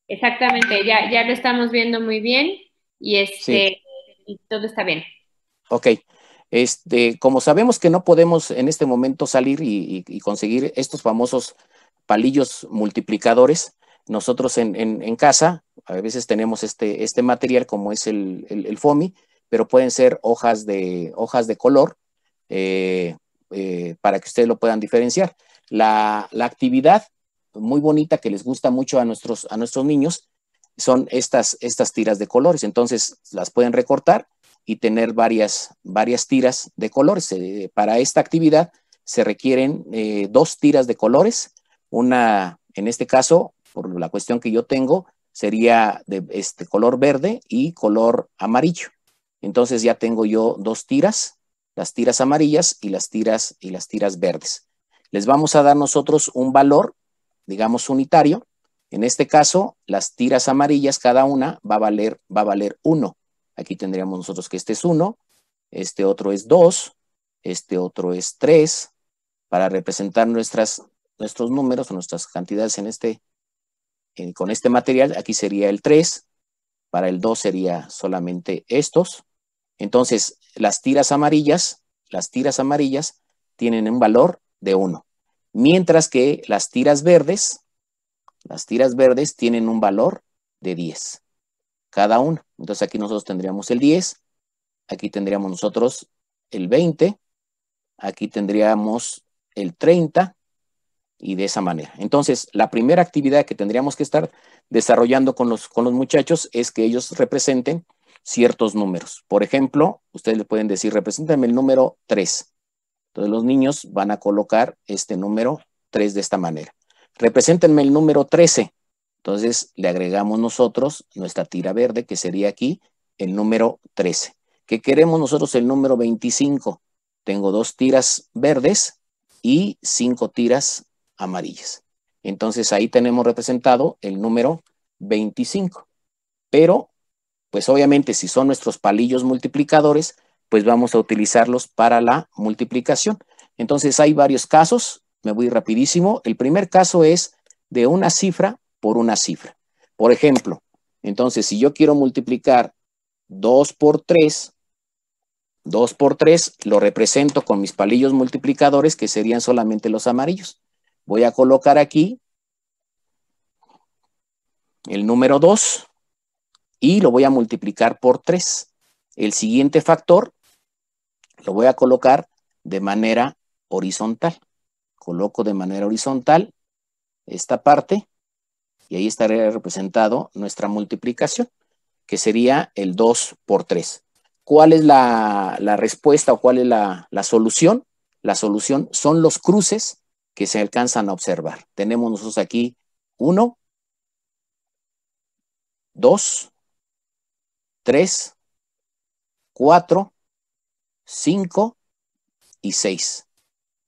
exactamente, ya lo estamos viendo muy bien y Sí. y todo está bien. Ok. Como sabemos que no podemos en este momento salir y conseguir estos famosos palillos multiplicadores, nosotros en casa a veces tenemos este material como es el FOMI, pero pueden ser hojas de color para que ustedes lo puedan diferenciar. La actividad muy bonita que les gusta mucho a nuestros niños son estas tiras de colores. Entonces las pueden recortar y tener varias tiras de colores. Para esta actividad se requieren 2 tiras de colores. Una, en este caso, por la cuestión que yo tengo, sería de color verde y color amarillo. Entonces ya tengo yo 2 tiras, las tiras amarillas y las tiras verdes. Les vamos a dar nosotros un valor, digamos, unitario. En este caso, las tiras amarillas, cada una va a valer 1. Aquí tendríamos nosotros que este es 1, este otro es 2, este otro es 3, para representar nuestros números o nuestras cantidades con este material. Aquí sería el 3, para el 2 sería solamente estos. Entonces, las tiras amarillas tienen un valor de 1, mientras que las tiras verdes tienen un valor de 10 cada uno. Entonces aquí nosotros tendríamos el 10, aquí tendríamos nosotros el 20, aquí tendríamos el 30 y de esa manera. Entonces, la primera actividad que tendríamos que estar desarrollando con los muchachos es que ellos representen ciertos números. Por ejemplo, ustedes le pueden decir, represéntame el número 3. Entonces los niños van a colocar este número 3 de esta manera. Represéntenme el número 13. Entonces le agregamos nosotros nuestra tira verde, que sería aquí el número 13. ¿Qué queremos nosotros? El número 25. Tengo 2 tiras verdes y 5 tiras amarillas. Entonces ahí tenemos representado el número 25. Pero, pues obviamente si son nuestros palillos multiplicadores, pues vamos a utilizarlos para la multiplicación. Entonces hay varios casos, me voy rapidísimo. El primer caso es de una cifra por una cifra. Por ejemplo, entonces si yo quiero multiplicar 2 por 3 lo represento con mis palillos multiplicadores, que serían solamente los amarillos. Voy a colocar aquí el número 2 y lo voy a multiplicar por 3. El siguiente factor lo voy a colocar de manera horizontal. Coloco de manera horizontal esta parte y ahí estaría representado nuestra multiplicación, que sería el 2 por 3. ¿Cuál es la respuesta o cuál es la solución? La solución son los cruces que se alcanzan a observar. Tenemos nosotros aquí 1, 2, 3, 4, 5 y 6.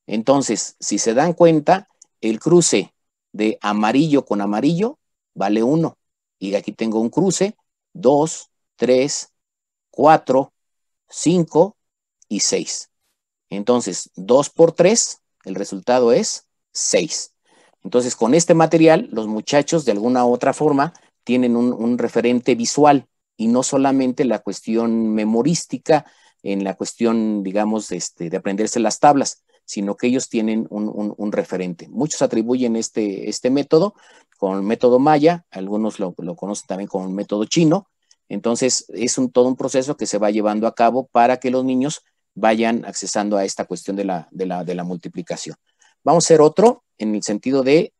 Entonces, si se dan cuenta, el cruce de amarillo con amarillo vale 1. Y aquí tengo un cruce, 2, 3, 4, 5 y 6. Entonces, 2 por 3, el resultado es 6. Entonces, con este material, los muchachos de alguna u otra forma tienen un referente visual y no solamente la cuestión memorística en la cuestión, digamos, de aprenderse las tablas, sino que ellos tienen un referente. Muchos atribuyen este método con el método maya, algunos lo conocen también como el método chino. Entonces, es todo un proceso que se va llevando a cabo para que los niños vayan accesando a esta cuestión de la multiplicación. Vamos a hacer otro en el sentido de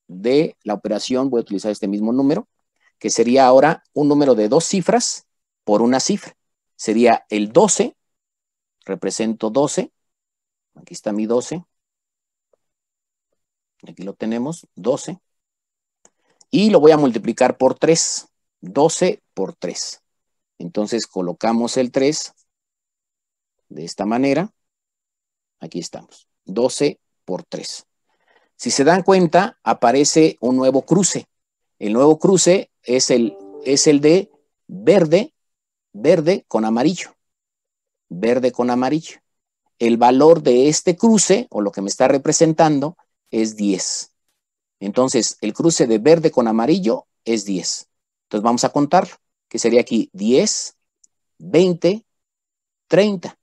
la operación. Voy a utilizar este mismo número, que sería ahora un número de 2 cifras por una cifra. Sería el 12, represento 12, aquí está mi 12, aquí lo tenemos, 12, y lo voy a multiplicar por 3, 12 por 3. Entonces colocamos el 3 de esta manera, aquí estamos, 12 por 3. Si se dan cuenta, aparece un nuevo cruce. El nuevo cruce es el de verde, verde con amarillo. Verde con amarillo. El valor de este cruce, o lo que me está representando, es 10. Entonces, el cruce de verde con amarillo es 10. Entonces, vamos a contarlo, que sería aquí 10, 20, 30.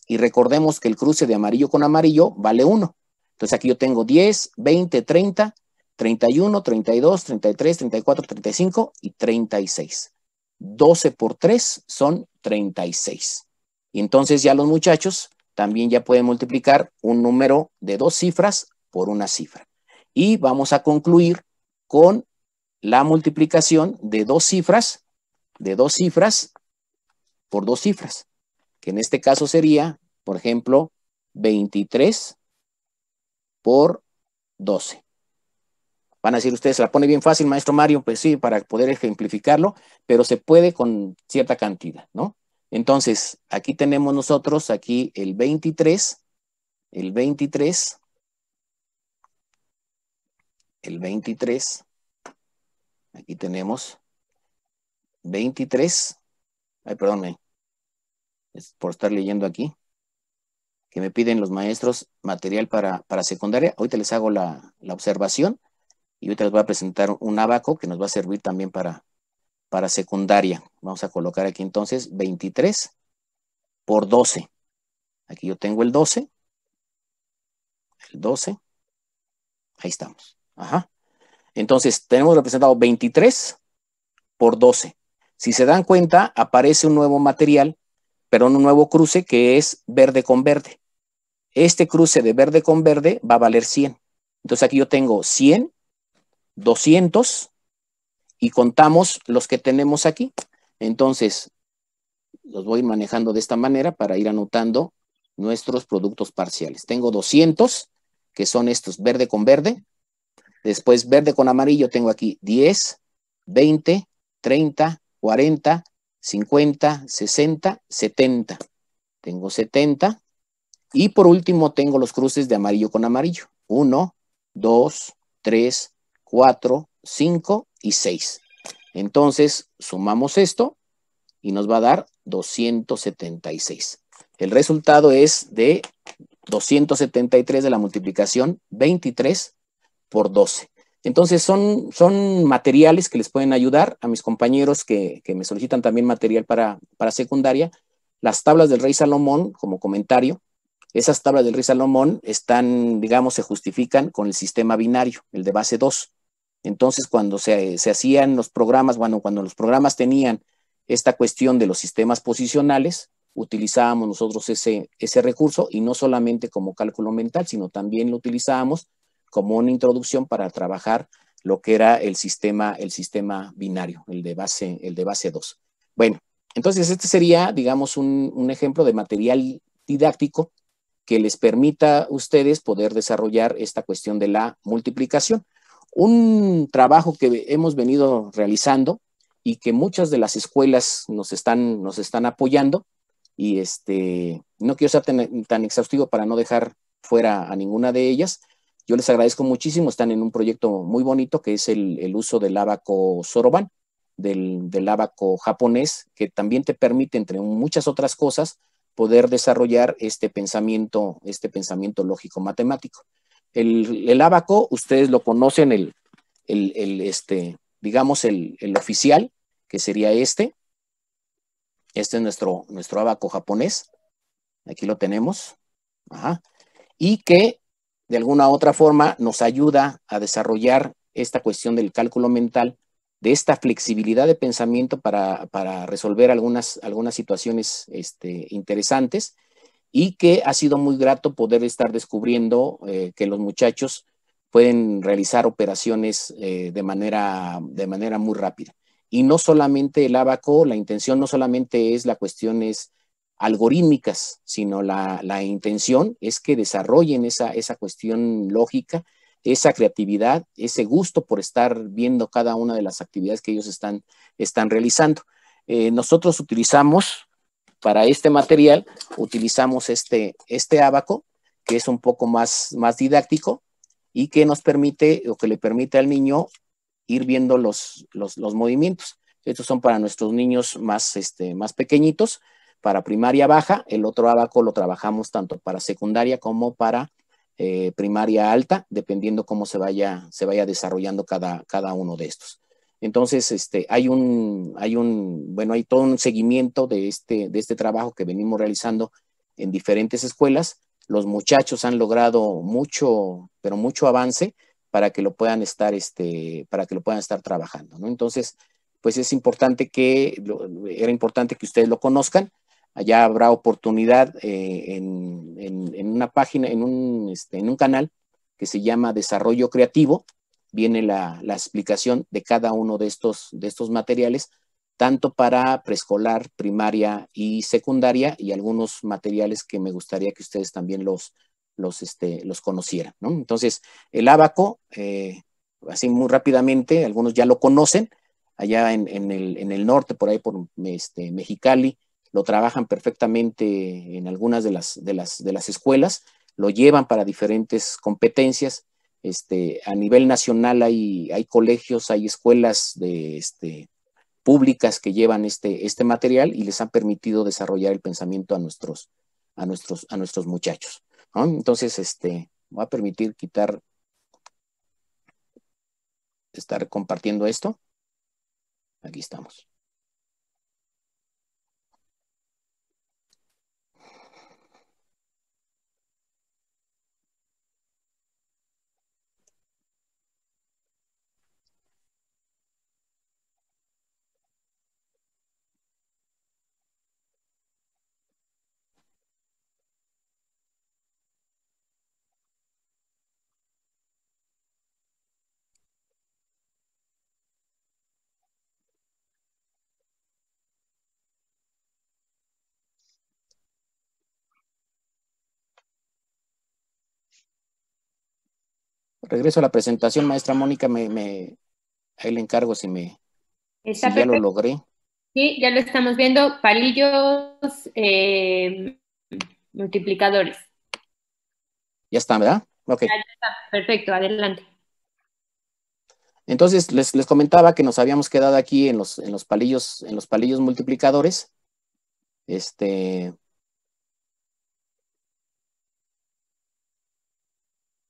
Y recordemos que el cruce de amarillo con amarillo vale 1. Entonces, aquí yo tengo 10, 20, 30, 31, 32, 33, 34, 35 y 36. 12 por 3 son 36. Y entonces ya los muchachos también ya pueden multiplicar un número de 2 cifras por una cifra. Y vamos a concluir con la multiplicación de 2 cifras por 2 cifras, que en este caso sería, por ejemplo, 23 por 12. Van a decir ustedes, se la pone bien fácil, maestro Mario. Pues sí, para poder ejemplificarlo, pero se puede con cierta cantidad, ¿no? Entonces, aquí tenemos nosotros, aquí el 23, el 23, aquí tenemos 23, ay, perdón, es por estar leyendo aquí, que me piden los maestros material para secundaria. Ahorita les hago la observación y ahorita les voy a presentar un abaco que nos va a servir también para secundaria. Vamos a colocar aquí entonces 23 por 12. Aquí yo tengo el 12. Ahí estamos. Ajá. Entonces tenemos representado 23 por 12. Si se dan cuenta, aparece un nuevo material, pero un nuevo cruce que es verde con verde. Este cruce de verde con verde va a valer 100. Entonces aquí yo tengo 100, 200 y contamos los que tenemos aquí. Entonces los voy manejando de esta manera para ir anotando nuestros productos parciales. Tengo 200, que son estos verde con verde. Después verde con amarillo tengo aquí 10, 20, 30, 40, 50, 60, 70. Tengo 70. Y por último tengo los cruces de amarillo con amarillo. 1, 2, 3, 4, 5 y 6. Entonces sumamos esto y nos va a dar 276. El resultado es de 273 de la multiplicación 23 por 12. Entonces son materiales que les pueden ayudar a mis compañeros que me solicitan también material para secundaria. Las tablas del Rey Salomón, como comentario, esas tablas del Rey Salomón están, digamos, se justifican con el sistema binario, el de base 2. Entonces, cuando se hacían los programas, bueno, cuando los programas tenían esta cuestión de los sistemas posicionales, utilizábamos nosotros ese recurso, y no solamente como cálculo mental, sino también lo utilizábamos como una introducción para trabajar lo que era el sistema binario, el de base 2. Bueno, entonces este sería, digamos, un ejemplo de material didáctico que les permita a ustedes poder desarrollar esta cuestión de la multiplicación. Un trabajo que hemos venido realizando y que muchas de las escuelas nos están apoyando, y no quiero ser tan exhaustivo para no dejar fuera a ninguna de ellas. Yo les agradezco muchísimo, están en un proyecto muy bonito que es el uso del ábaco Soroban, del ábaco japonés, que también te permite, entre muchas otras cosas, poder desarrollar este pensamiento lógico-matemático. El ábaco, ustedes lo conocen, digamos, el oficial, que sería este. Este es nuestro ábaco japonés. Aquí lo tenemos. Ajá. Y que de alguna u otra forma nos ayuda a desarrollar esta cuestión del cálculo mental, de esta flexibilidad de pensamiento para resolver algunas situaciones interesantes, y que ha sido muy grato poder estar descubriendo que los muchachos pueden realizar operaciones de manera muy rápida. Y no solamente el ábaco, la intención no solamente es algorítmicas, sino la intención es que desarrollen esa cuestión lógica, esa creatividad, ese gusto por estar viendo cada una de las actividades que ellos están realizando. Nosotros utilizamos, para este material, utilizamos este ábaco, que es un poco más didáctico y que nos permite, o que le permite al niño ir viendo los movimientos. Estos son para nuestros niños más pequeñitos, para primaria baja. El otro ábaco lo trabajamos tanto para secundaria como para primaria alta, dependiendo cómo se vaya desarrollando cada uno de estos. Entonces, hay todo un seguimiento de este trabajo que venimos realizando en diferentes escuelas. Los muchachos han logrado mucho, pero mucho avance para que lo puedan estar trabajando, ¿no? Entonces, pues era importante que ustedes lo conozcan. Allá habrá oportunidad en una página, en un canal que se llama Desarrollo Creativo. Viene la explicación de cada uno de estos materiales, tanto para preescolar, primaria y secundaria, y algunos materiales que me gustaría que ustedes también los conocieran, ¿no? Entonces, el ábaco, así muy rápidamente, algunos ya lo conocen, allá en el norte, por ahí por Mexicali, lo trabajan perfectamente en algunas de las escuelas, lo llevan para diferentes competencias. A nivel nacional hay colegios, hay escuelas públicas que llevan este material y les han permitido desarrollar el pensamiento a nuestros muchachos, ¿no? Entonces, voy a permitir estar compartiendo esto. Aquí estamos. Regreso a la presentación, maestra Mónica, ahí le encargo si ya lo logré. Sí, ya lo estamos viendo, palillos multiplicadores. Ya está, ¿verdad? Ok. Ya está, perfecto, adelante. Entonces, les comentaba que nos habíamos quedado aquí en los palillos multiplicadores.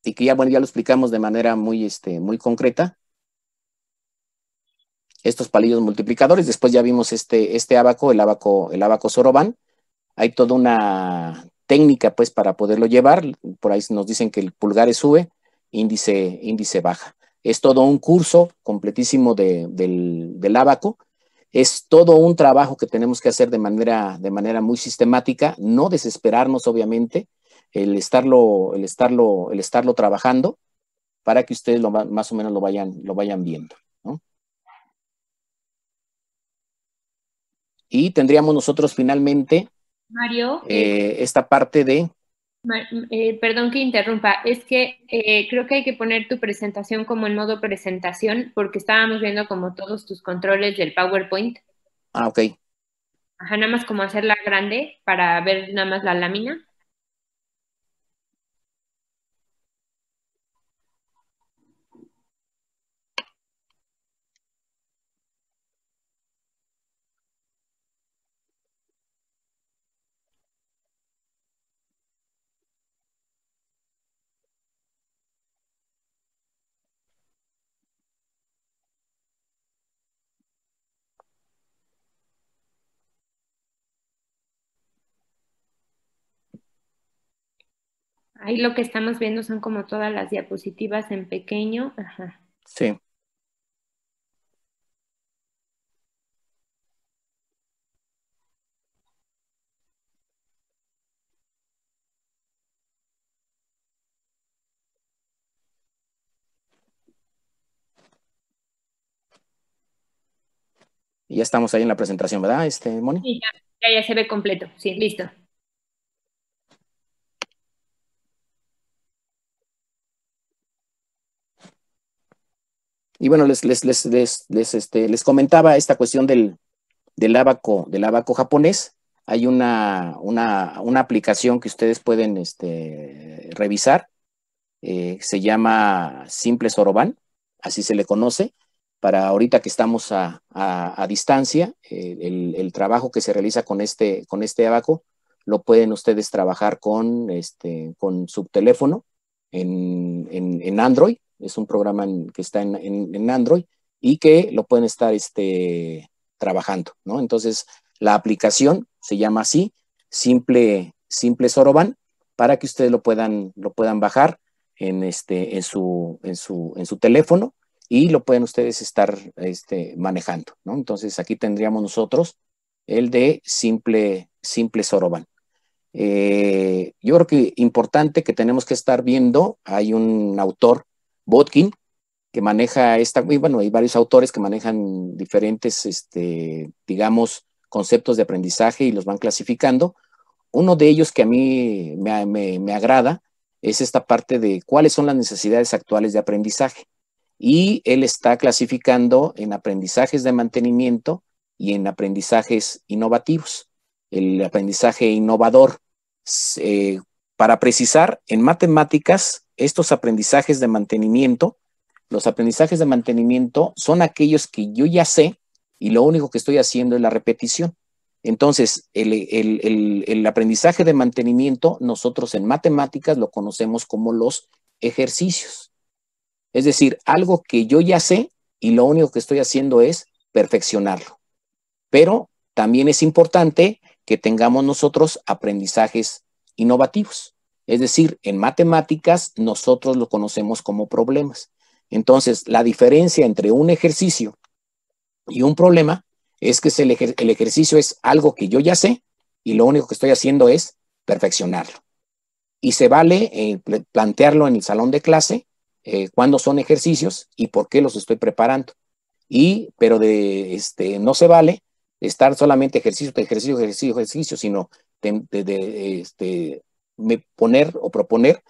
Y que ya lo explicamos de manera muy concreta. Estos palillos multiplicadores, después ya vimos este ábaco, el ábaco Soroban. Hay toda una técnica, pues, para poderlo llevar. Por ahí nos dicen que el pulgar sube, índice baja. Es todo un curso completísimo del ábaco. Es todo un trabajo que tenemos que hacer de manera muy sistemática, no desesperarnos, obviamente, el estarlo trabajando para que ustedes más o menos lo vayan viendo, ¿no? Y tendríamos nosotros finalmente, Mario, esta parte de... Perdón que interrumpa, es que creo que hay que poner tu presentación como en modo presentación porque estábamos viendo como todos tus controles del PowerPoint. Ah, ok. Ajá, nada más como hacerla grande para ver nada más la lámina. Ahí lo que estamos viendo son como todas las diapositivas en pequeño. Ajá. Sí. Y ya estamos ahí en la presentación, ¿verdad, Moni? Sí, ya se ve completo. Sí, listo. Y bueno, les comentaba esta cuestión del ábaco japonés. Hay una aplicación que ustedes pueden revisar. Se llama Simple Soroban, así se le conoce. Para ahorita que estamos a distancia, el trabajo que se realiza con este ábaco lo pueden ustedes trabajar con su teléfono en Android. Es un programa que está en Android y que lo pueden estar trabajando, ¿no? Entonces, la aplicación se llama así, Simple Soroban, para que ustedes lo puedan bajar en su teléfono y lo pueden ustedes estar manejando, ¿no? Entonces, aquí tendríamos nosotros el de Simple Soroban. Yo creo que importante que tenemos que estar viendo, hay un autor, Botkin, que maneja y bueno, hay varios autores que manejan diferentes, digamos, conceptos de aprendizaje y los van clasificando. Uno de ellos que a mí me agrada es esta parte de cuáles son las necesidades actuales de aprendizaje. Y él está clasificando en aprendizajes de mantenimiento y en aprendizajes innovativos. El aprendizaje innovador, para precisar, en matemáticas, estos aprendizajes de mantenimiento, los aprendizajes de mantenimiento son aquellos que yo ya sé y lo único que estoy haciendo es la repetición. Entonces, el aprendizaje de mantenimiento, nosotros en matemáticas lo conocemos como los ejercicios. Es decir, algo que yo ya sé y lo único que estoy haciendo es perfeccionarlo. Pero también es importante que tengamos nosotros aprendizajes innovativos. Es decir, en matemáticas nosotros lo conocemos como problemas. Entonces, la diferencia entre un ejercicio y un problema es que el ejercicio es algo que yo ya sé y lo único que estoy haciendo es perfeccionarlo. Y se vale plantearlo en el salón de clase, cuándo son ejercicios y por qué los estoy preparando. Pero no se vale estar solamente ejercicio, sino poner o proponer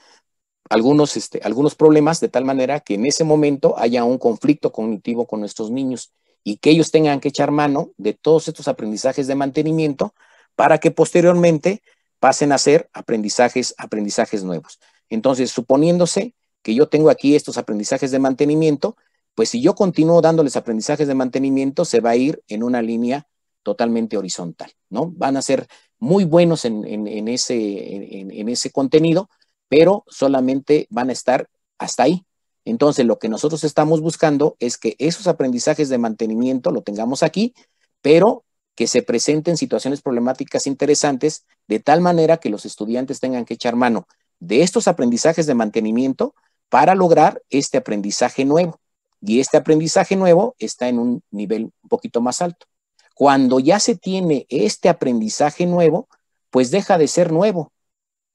algunos problemas de tal manera que en ese momento haya un conflicto cognitivo con nuestros niños y que ellos tengan que echar mano de todos estos aprendizajes de mantenimiento para que posteriormente pasen a ser aprendizajes nuevos. Entonces, suponiéndose que yo tengo aquí estos aprendizajes de mantenimiento, pues si yo continúo dándoles aprendizajes de mantenimiento, se va a ir en una línea totalmente horizontal, ¿no? Van a ser muy buenos en ese contenido, pero solamente van a estar hasta ahí. Entonces, lo que nosotros estamos buscando es que esos aprendizajes de mantenimiento lo tengamos aquí, pero que se presenten situaciones problemáticas interesantes de tal manera que los estudiantes tengan que echar mano de estos aprendizajes de mantenimiento para lograr este aprendizaje nuevo. Y este aprendizaje nuevo está en un nivel un poquito más alto. Cuando ya se tiene este aprendizaje nuevo, pues deja de ser nuevo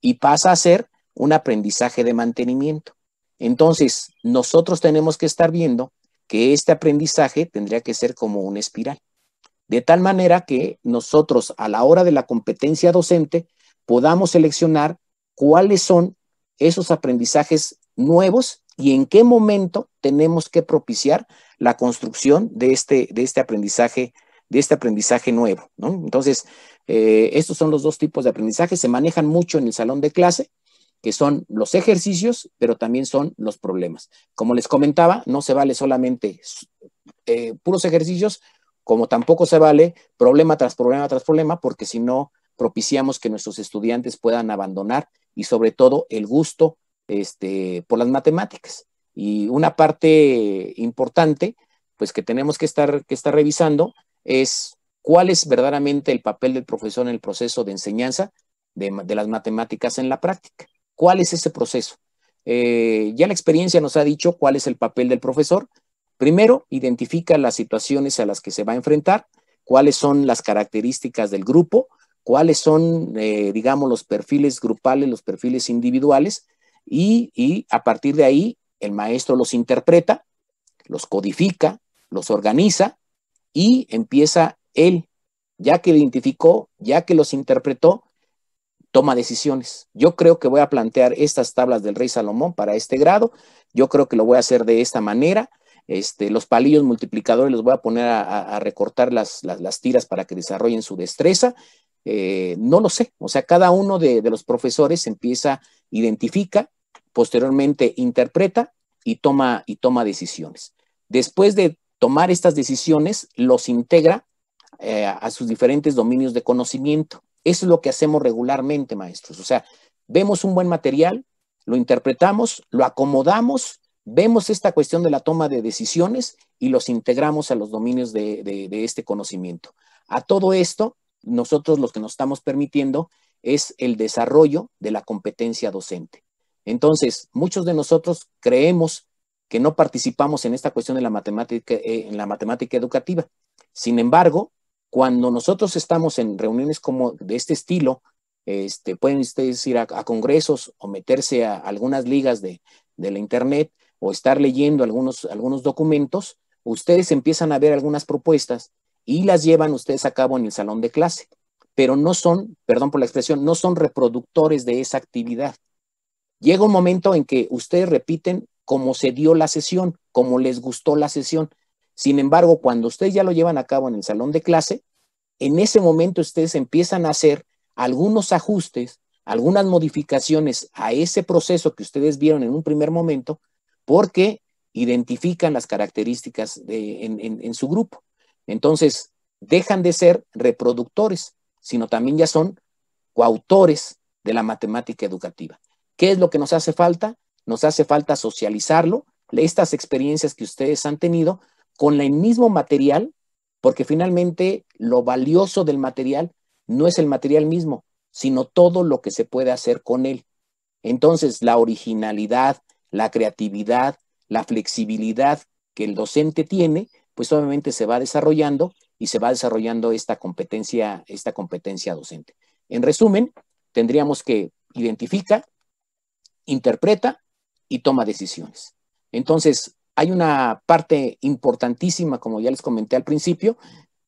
y pasa a ser un aprendizaje de mantenimiento. Entonces, nosotros tenemos que estar viendo que este aprendizaje tendría que ser como una espiral. De tal manera que nosotros a la hora de la competencia docente podamos seleccionar cuáles son esos aprendizajes nuevos y en qué momento tenemos que propiciar la construcción de este aprendizaje nuevo, ¿no? Entonces, estos son los dos tipos de aprendizaje, se manejan mucho en el salón de clase, que son los ejercicios, pero también son los problemas. Como les comentaba, no se vale solamente puros ejercicios, como tampoco se vale problema tras problema tras problema, porque si no propiciamos que nuestros estudiantes puedan abandonar y sobre todo el gusto por las matemáticas. Y una parte importante, pues que tenemos que estar revisando es cuál es verdaderamente el papel del profesor en el proceso de enseñanza de las matemáticas en la práctica. ¿Cuál es ese proceso? Ya la experiencia nos ha dicho cuál es el papel del profesor. Primero, identifica las situaciones a las que se va a enfrentar, cuáles son las características del grupo, cuáles son, digamos, los perfiles grupales, los perfiles individuales, y a partir de ahí el maestro los interpreta, los codifica, los organiza y empieza él, ya que identificó, ya que los interpretó, toma decisiones. Yo creo que voy a plantear estas tablas del Rey Salomón para este grado, yo creo que lo voy a hacer de esta manera. Los palillos multiplicadores los voy a poner a recortar las tiras para que desarrollen su destreza. No lo sé, o sea, cada uno de los profesores empieza, identifica, posteriormente interpreta y toma decisiones. Después de tomar estas decisiones, los integra a sus diferentes dominios de conocimiento. Eso es lo que hacemos regularmente, maestros. O sea, vemos un buen material, lo interpretamos, lo acomodamos, vemos esta cuestión de la toma de decisiones y los integramos a los dominios de este conocimiento. A todo esto, nosotros lo que nos estamos permitiendo es el desarrollo de la competencia docente. Entonces, muchos de nosotros creemos que no participamos en esta cuestión de la matemática, en la matemática educativa. Sin embargo, cuando nosotros estamos en reuniones como de este estilo, pueden ustedes ir a congresos o meterse a algunas ligas de la internet o estar leyendo algunos documentos, ustedes empiezan a ver algunas propuestas y las llevan ustedes a cabo en el salón de clase, pero no son, perdón por la expresión, no son reproductores de esa actividad. Llega un momento en que ustedes repiten cómo se dio la sesión, cómo les gustó la sesión. Sin embargo, cuando ustedes ya lo llevan a cabo en el salón de clase, en ese momento ustedes empiezan a hacer algunos ajustes, algunas modificaciones a ese proceso que ustedes vieron en un primer momento, porque identifican las características en su grupo. Entonces, dejan de ser reproductores, sino también ya son coautores de la matemática educativa. ¿Qué es lo que nos hace falta? Nos hace falta socializarlo, estas experiencias que ustedes han tenido con el mismo material, porque finalmente lo valioso del material no es el material mismo, sino todo lo que se puede hacer con él. Entonces, la originalidad, la creatividad, la flexibilidad que el docente tiene, pues obviamente se va desarrollando y se va desarrollando esta competencia docente. En resumen, tendríamos que identifica, interpreta y toma decisiones. Entonces, hay una parte importantísima, como ya les comenté al principio,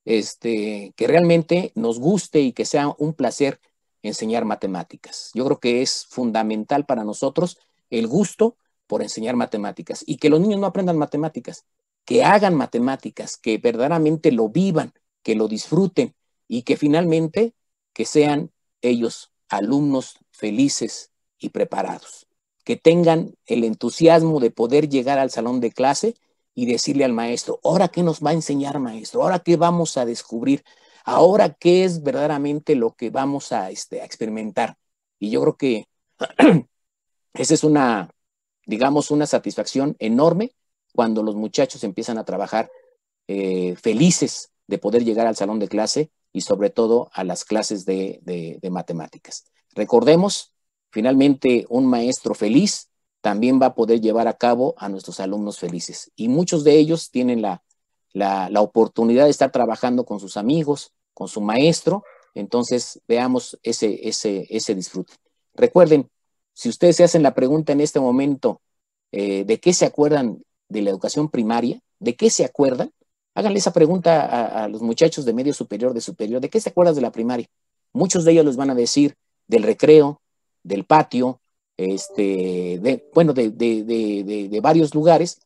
que realmente nos guste y que sea un placer enseñar matemáticas. Yo creo que es fundamental para nosotros el gusto por enseñar matemáticas y que los niños no aprendan matemáticas, que hagan matemáticas, que verdaderamente lo vivan, que lo disfruten y que finalmente que sean ellos alumnos felices y preparados, que tengan el entusiasmo de poder llegar al salón de clase y decirle al maestro, ¿ahora qué nos va a enseñar, maestro? ¿Ahora qué vamos a descubrir? ¿Ahora qué es verdaderamente lo que vamos a experimentar? Y yo creo que esa es una, digamos, una satisfacción enorme cuando los muchachos empiezan a trabajar felices de poder llegar al salón de clase y sobre todo a las clases de matemáticas. Recordemos, finalmente, un maestro feliz también va a poder llevar a cabo a nuestros alumnos felices. Y muchos de ellos tienen la oportunidad de estar trabajando con sus amigos, con su maestro. Entonces, veamos ese disfrute. Recuerden, si ustedes se hacen la pregunta en este momento, ¿de qué se acuerdan de la educación primaria? ¿De qué se acuerdan? Háganle esa pregunta a los muchachos de medio superior, de superior. ¿De qué se acuerdan de la primaria? Muchos de ellos les van a decir del recreo, del patio, bueno, de varios lugares.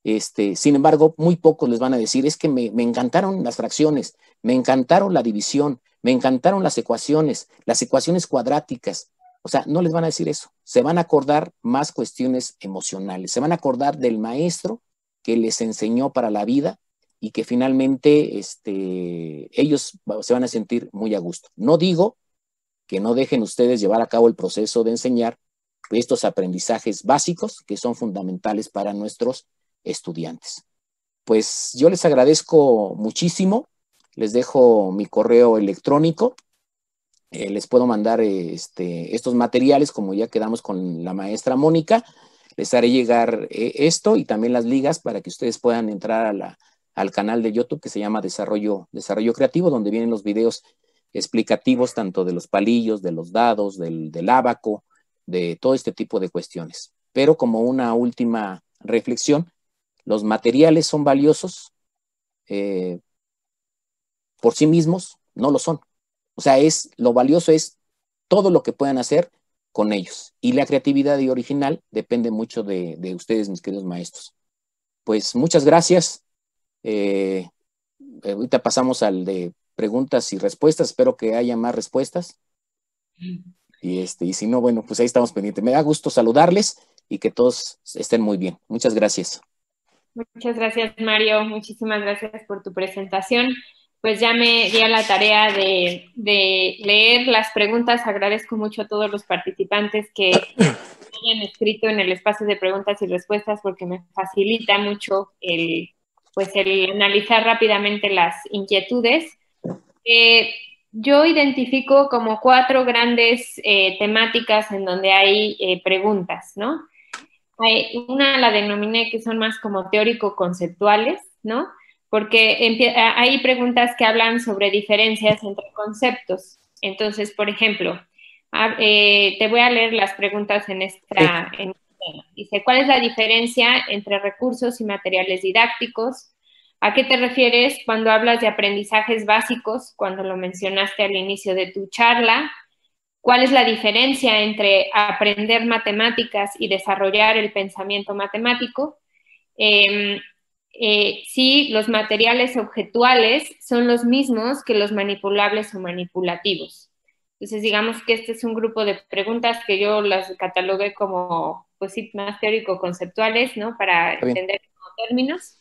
Sin embargo, muy pocos les van a decir, es que me encantaron las fracciones, me encantaron la división, me encantaron las ecuaciones cuadráticas. O sea, no les van a decir eso. Se van a acordar más cuestiones emocionales, se van a acordar del maestro que les enseñó para la vida y que finalmente ellos se van a sentir muy a gusto. No digo que no dejen ustedes llevar a cabo el proceso de enseñar estos aprendizajes básicos que son fundamentales para nuestros estudiantes. Pues yo les agradezco muchísimo, les dejo mi correo electrónico, les puedo mandar estos materiales como ya quedamos con la maestra Mónica, les haré llegar esto y también las ligas para que ustedes puedan entrar al canal de YouTube que se llama Desarrollo Creativo, donde vienen los videos explicativos tanto de los palillos, de los dados, del ábaco, de todo este tipo de cuestiones. Pero como una última reflexión, los materiales son valiosos por sí mismos, no lo son. O sea, lo valioso es todo lo que puedan hacer con ellos. Y la creatividad y original depende mucho de ustedes, mis queridos maestros. Pues muchas gracias. Ahorita pasamos al de preguntas y respuestas. Espero que haya más respuestas. Y si no, bueno, pues ahí estamos pendientes. Me da gusto saludarles y que todos estén muy bien. Muchas gracias. Muchas gracias, Mario. Muchísimas gracias por tu presentación. Pues ya me di a la tarea de leer las preguntas. Agradezco mucho a todos los participantes que hayan escrito en el espacio de preguntas y respuestas porque me facilita mucho el analizar rápidamente las inquietudes. Yo identifico como 4 grandes temáticas en donde hay preguntas, ¿no? Una la denominé que son más como teórico-conceptuales, ¿no? Porque hay preguntas que hablan sobre diferencias entre conceptos. Entonces, por ejemplo, te voy a leer las preguntas en esta. Dice, ¿cuál es la diferencia entre recursos y materiales didácticos? ¿A qué te refieres cuando hablas de aprendizajes básicos, cuando lo mencionaste al inicio de tu charla? ¿Cuál es la diferencia entre aprender matemáticas y desarrollar el pensamiento matemático? Si los materiales objetuales son los mismos que los manipulables o manipulativos. Entonces, digamos que este es un grupo de preguntas que yo las catalogué como, pues sí, más teórico-conceptuales, ¿no? Para entender como términos.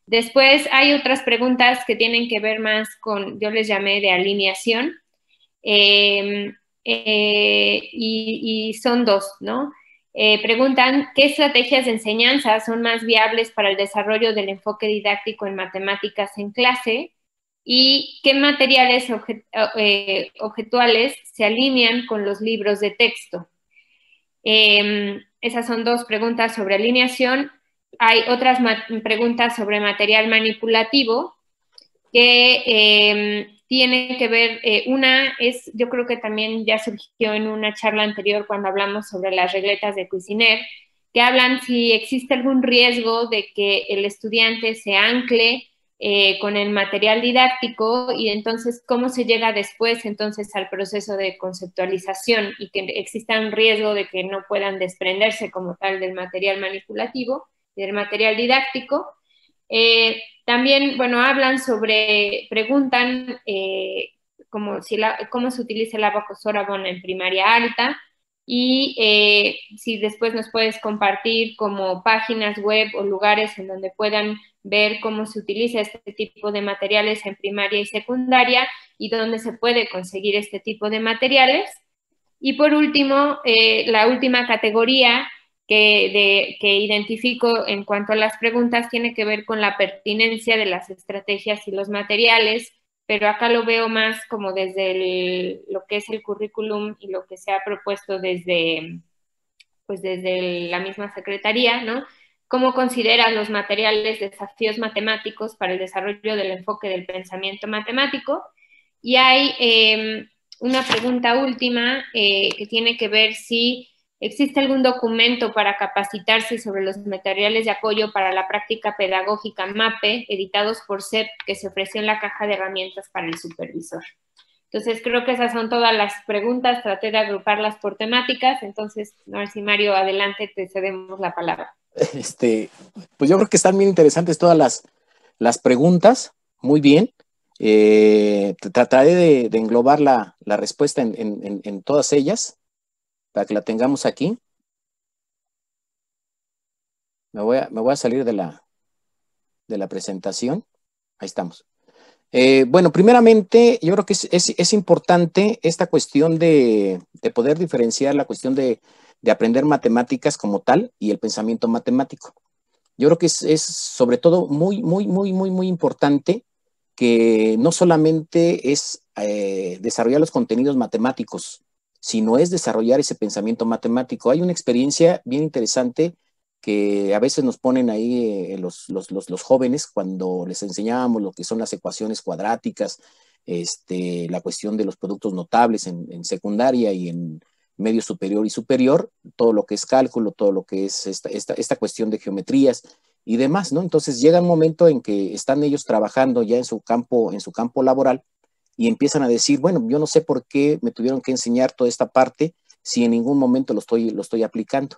Después hay otras preguntas que tienen que ver más con, yo les llamé de alineación, y son 2, ¿no? Preguntan, ¿qué estrategias de enseñanza son más viables para el desarrollo del enfoque didáctico en matemáticas en clase? ¿Y qué materiales objetuales se alinean con los libros de texto? Esas son 2 preguntas sobre alineación. Hay otras preguntas sobre material manipulativo que tiene que ver, una es, yo creo que también ya surgió en una charla anterior cuando hablamos sobre las regletas de Cuisinert, que hablan si existe algún riesgo de que el estudiante se ancle con el material didáctico y entonces cómo se llega después entonces al proceso de conceptualización y que exista un riesgo de que no puedan desprenderse como tal del material manipulativo y del material didáctico. También, bueno, preguntan cómo se utiliza el ábaco Sorabon en primaria alta y si después nos puedes compartir como páginas web o lugares en donde puedan ver cómo se utiliza este tipo de materiales en primaria y secundaria y dónde se puede conseguir este tipo de materiales. Y por último, la última categoría que identifico en cuanto a las preguntas tiene que ver con la pertinencia de las estrategias y los materiales, pero acá lo veo más como desde lo que es el currículum y lo que se ha propuesto desde la misma secretaría, ¿no? ¿Cómo consideran los materiales desafíos matemáticos para el desarrollo del enfoque del pensamiento matemático? Y hay una pregunta última que tiene que ver si existe algún documento para capacitarse sobre los materiales de apoyo para la práctica pedagógica MAPE, editados por CEP, que se ofreció en la caja de herramientas para el supervisor. Entonces, creo que esas son todas las preguntas. Traté de agruparlas por temáticas. Entonces, a ver si Mario, adelante, te cedemos la palabra. Pues yo creo que están bien interesantes todas las preguntas. Muy bien. Trataré de englobar la respuesta en todas ellas para que la tengamos aquí. Me voy a salir de la presentación. Ahí estamos. Bueno, primeramente, yo creo que es importante esta cuestión de poder diferenciar la cuestión de aprender matemáticas como tal y el pensamiento matemático. Yo creo que es sobre todo muy importante que no solamente es desarrollar los contenidos matemáticos, sino es desarrollar ese pensamiento matemático. Hay una experiencia bien interesante que a veces nos ponen ahí los jóvenes cuando les enseñábamos lo que son las ecuaciones cuadráticas, la cuestión de los productos notables en secundaria y en medio superior y superior, todo lo que es cálculo, todo lo que es esta cuestión de geometrías y demás, ¿no? Entonces llega un momento en que están ellos trabajando ya en su campo laboral y empiezan a decir, bueno, yo no sé por qué me tuvieron que enseñar toda esta parte si en ningún momento lo estoy aplicando.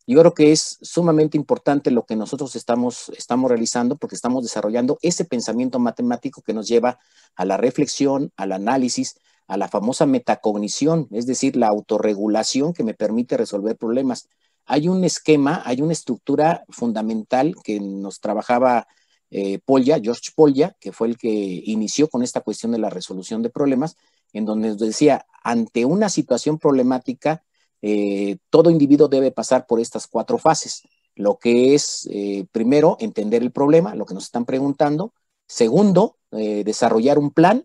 Yo creo que es sumamente importante lo que nosotros estamos realizando porque estamos desarrollando ese pensamiento matemático que nos lleva a la reflexión, al análisis, a la famosa metacognición, es decir, la autorregulación que me permite resolver problemas. Hay un esquema, hay una estructura fundamental que nos trabajaba George Polya, que fue el que inició con esta cuestión de la resolución de problemas, en donde nos decía, ante una situación problemática, todo individuo debe pasar por estas 4 fases. Lo que es, primero, entender el problema, lo que nos están preguntando. Segundo, desarrollar un plan.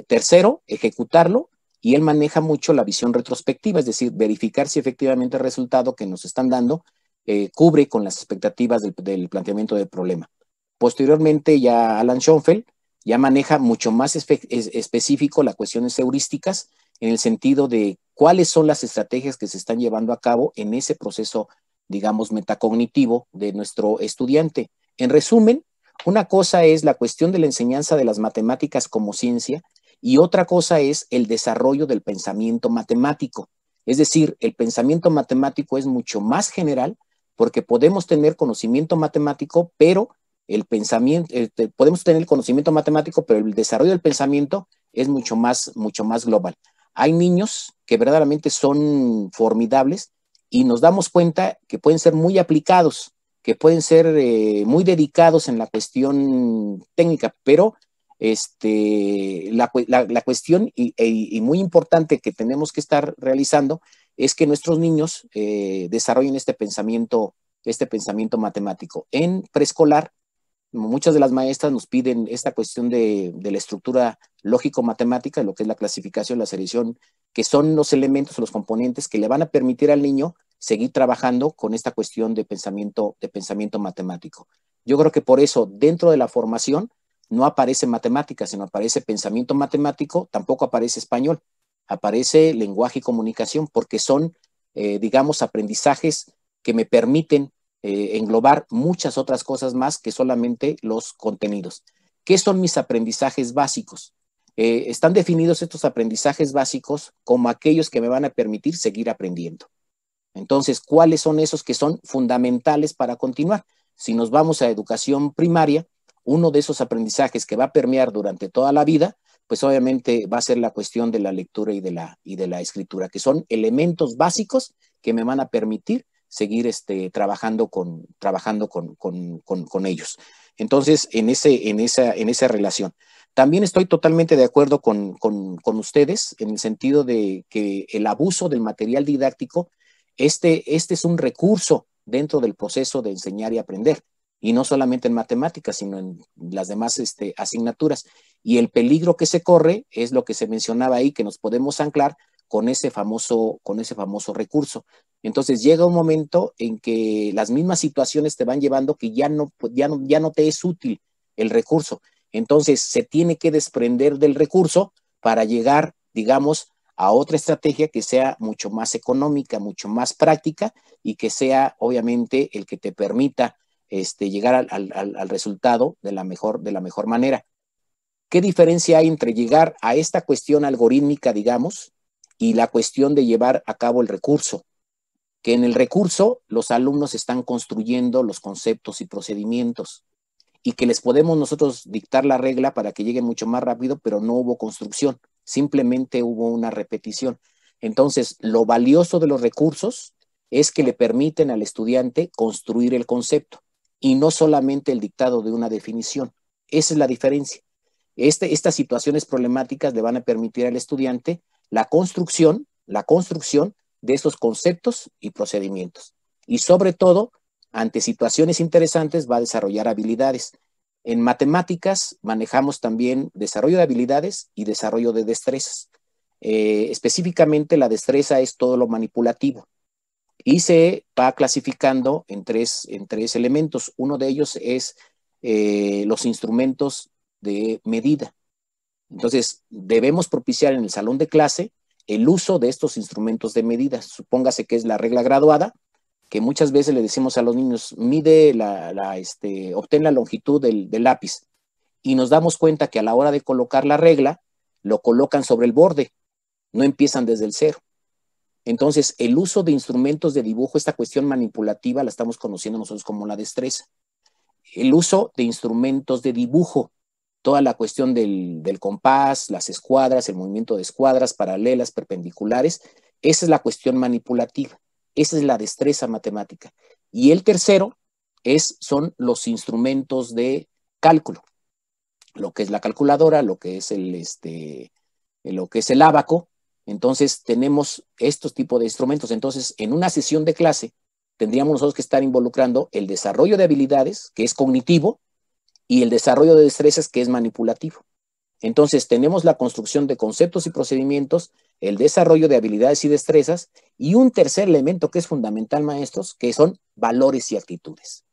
Tercero, ejecutarlo. Y él maneja mucho la visión retrospectiva, es decir, verificar si efectivamente el resultado que nos están dando cubre con las expectativas del planteamiento del problema. Posteriormente, ya Alan Schoenfeld ya maneja mucho más específico las cuestiones heurísticas en el sentido de cuáles son las estrategias que se están llevando a cabo en ese proceso, digamos, metacognitivo de nuestro estudiante. En resumen, una cosa es la cuestión de la enseñanza de las matemáticas como ciencia y otra cosa es el desarrollo del pensamiento matemático. Es decir, el pensamiento matemático es mucho más general porque podemos tener conocimiento matemático, pero podemos tener el conocimiento matemático, pero el desarrollo del pensamiento es mucho más global. Hay niños que verdaderamente son formidables y nos damos cuenta que pueden ser muy aplicados, que pueden ser muy dedicados en la cuestión técnica, pero la cuestión y muy importante que tenemos que estar realizando es que nuestros niños desarrollen este pensamiento matemático. En preescolar, muchas de las maestras nos piden esta cuestión de la estructura lógico-matemática, lo que es la clasificación, la selección, que son los elementos o los componentes que le van a permitir al niño seguir trabajando con esta cuestión de pensamiento matemático. Yo creo que por eso, dentro de la formación, no aparece matemática, sino aparece pensamiento matemático, tampoco aparece español, aparece lenguaje y comunicación, porque son, digamos, aprendizajes que me permiten englobar muchas otras cosas más que solamente los contenidos. ¿Qué son mis aprendizajes básicos? Están definidos estos aprendizajes básicos como aquellos que me van a permitir seguir aprendiendo. Entonces, ¿cuáles son esos que son fundamentales para continuar? Si nos vamos a educación primaria, uno de esos aprendizajes que va a permear durante toda la vida, pues obviamente va a ser la cuestión de la lectura y de la escritura, que son elementos básicos que me van a permitir seguir trabajando con ellos. Entonces, en esa relación. También estoy totalmente de acuerdo con ustedes en el sentido de que el abuso del material didáctico, este es un recurso dentro del proceso de enseñar y aprender, y no solamente en matemáticas, sino en las demás asignaturas. Y el peligro que se corre es lo que se mencionaba ahí, que nos podemos anclar con ese famoso recurso. Entonces llega un momento en que las mismas situaciones te van llevando que ya no te es útil el recurso. Entonces se tiene que desprender del recurso para llegar, digamos, a otra estrategia que sea mucho más económica, mucho más práctica y que sea obviamente el que te permita llegar al resultado de la mejor manera. ¿Qué diferencia hay entre llegar a esta cuestión algorítmica, digamos, y la cuestión de llevar a cabo el recurso? Que en el recurso los alumnos están construyendo los conceptos y procedimientos y que les podemos nosotros dictar la regla para que lleguen mucho más rápido, pero no hubo construcción, simplemente hubo una repetición. Entonces, lo valioso de los recursos es que le permiten al estudiante construir el concepto y no solamente el dictado de una definición. Esa es la diferencia. Estas situaciones problemáticas le van a permitir al estudiante la construcción de esos conceptos y procedimientos. Y sobre todo, ante situaciones interesantes, va a desarrollar habilidades. En matemáticas manejamos también desarrollo de habilidades y desarrollo de destrezas. Específicamente la destreza es todo lo manipulativo y se va clasificando en tres elementos. Uno de ellos es los instrumentos de medida. Entonces, debemos propiciar en el salón de clase el uso de estos instrumentos de medida. Supóngase que es la regla graduada, que muchas veces le decimos a los niños, mide obtén la longitud del lápiz. Y nos damos cuenta que a la hora de colocar la regla, lo colocan sobre el borde, no empiezan desde el cero. Entonces, el uso de instrumentos de dibujo, esta cuestión manipulativa, la estamos conociendo nosotros como la destreza. El uso de instrumentos de dibujo, toda la cuestión del compás, las escuadras, el movimiento de escuadras paralelas, perpendiculares, esa es la cuestión manipulativa, esa es la destreza matemática. Y el tercero son los instrumentos de cálculo, lo que es la calculadora, lo que es el ábaco. Entonces tenemos estos tipos de instrumentos. Entonces, en una sesión de clase tendríamos nosotros que estar involucrando el desarrollo de habilidades, que es cognitivo, y el desarrollo de destrezas, que es manipulativo. Entonces, tenemos la construcción de conceptos y procedimientos, el desarrollo de habilidades y destrezas, y un tercer elemento que es fundamental, maestros, que son valores y actitudes.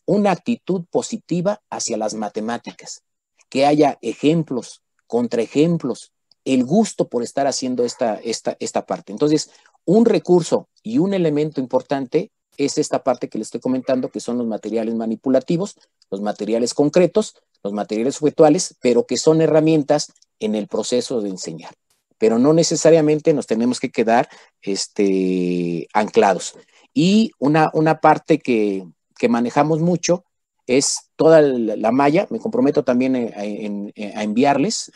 Una actitud positiva hacia las matemáticas, que haya ejemplos, contraejemplos, el gusto por estar haciendo esta parte. Entonces, un recurso y un elemento importante es esta parte que les estoy comentando, que son los materiales manipulativos, los materiales concretos, los materiales objetuales, pero que son herramientas en el proceso de enseñar. Pero no necesariamente nos tenemos que quedar anclados. Y una parte que manejamos mucho es toda la malla. Me comprometo también a enviarles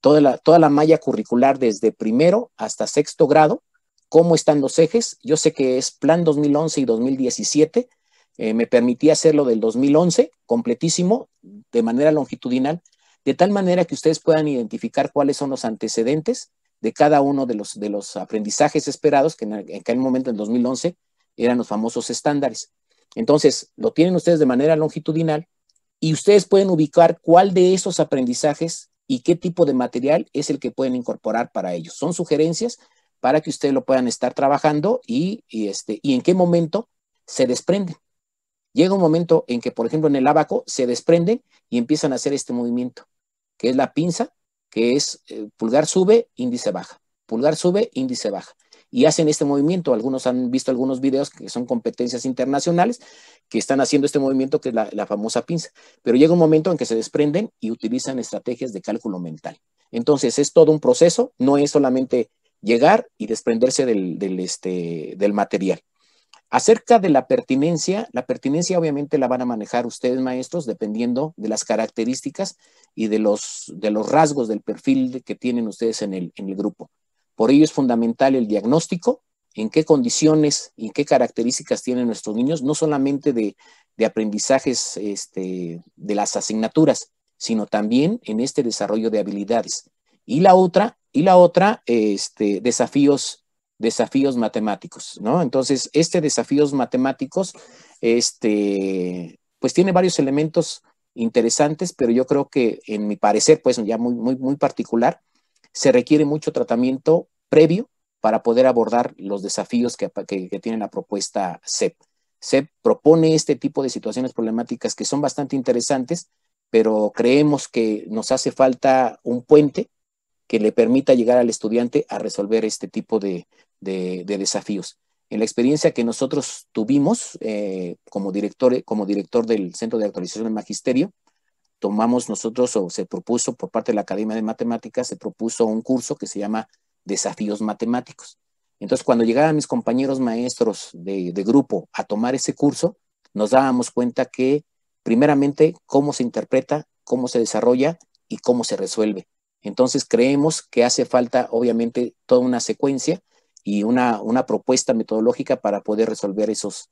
toda la malla curricular desde primero hasta sexto grado, cómo están los ejes. Yo sé que es plan 2011 y 2017, me permití hacerlo del 2011, completísimo, de manera longitudinal, de tal manera que ustedes puedan identificar cuáles son los antecedentes de cada uno de los aprendizajes esperados, que en aquel momento, en 2011, eran los famosos estándares. Entonces, lo tienen ustedes de manera longitudinal y ustedes pueden ubicar cuál de esos aprendizajes y qué tipo de material es el que pueden incorporar para ellos. Son sugerencias para que ustedes lo puedan estar trabajando y en qué momento se desprenden. Llega un momento en que, por ejemplo, en el ábaco se desprenden y empiezan a hacer este movimiento, que es la pinza, que es pulgar sube, índice baja, pulgar sube, índice baja. Y hacen este movimiento. Algunos han visto algunos videos que son competencias internacionales que están haciendo este movimiento, que es la famosa pinza. Pero llega un momento en que se desprenden y utilizan estrategias de cálculo mental. Entonces, es todo un proceso, no es solamente llegar y desprenderse del material. Acerca de la pertinencia obviamente la van a manejar ustedes, maestros, dependiendo de las características y de los rasgos del perfil que tienen ustedes en el grupo. Por ello es fundamental el diagnóstico, en qué condiciones y qué características tienen nuestros niños, no solamente de aprendizajes de las asignaturas, sino también en este desarrollo de habilidades. Y la otra, desafíos matemáticos, ¿no? Entonces, desafíos matemáticos, pues tiene varios elementos interesantes, pero yo creo que, en mi parecer, pues ya muy particular, se requiere mucho tratamiento previo para poder abordar los desafíos que tiene la propuesta CEP. CEP propone este tipo de situaciones problemáticas que son bastante interesantes, pero creemos que nos hace falta un puente que le permita llegar al estudiante a resolver este tipo de desafíos. En la experiencia que nosotros tuvimos como director del Centro de Actualización del Magisterio, tomamos nosotros, o se propuso por parte de la Academia de Matemáticas, se propuso un curso que se llama Desafíos Matemáticos. Entonces, cuando llegaban mis compañeros maestros de grupo a tomar ese curso, nos dábamos cuenta que, primeramente, cómo se interpreta, cómo se desarrolla y cómo se resuelve. Entonces, creemos que hace falta, obviamente, toda una secuencia y una propuesta metodológica para poder resolver esos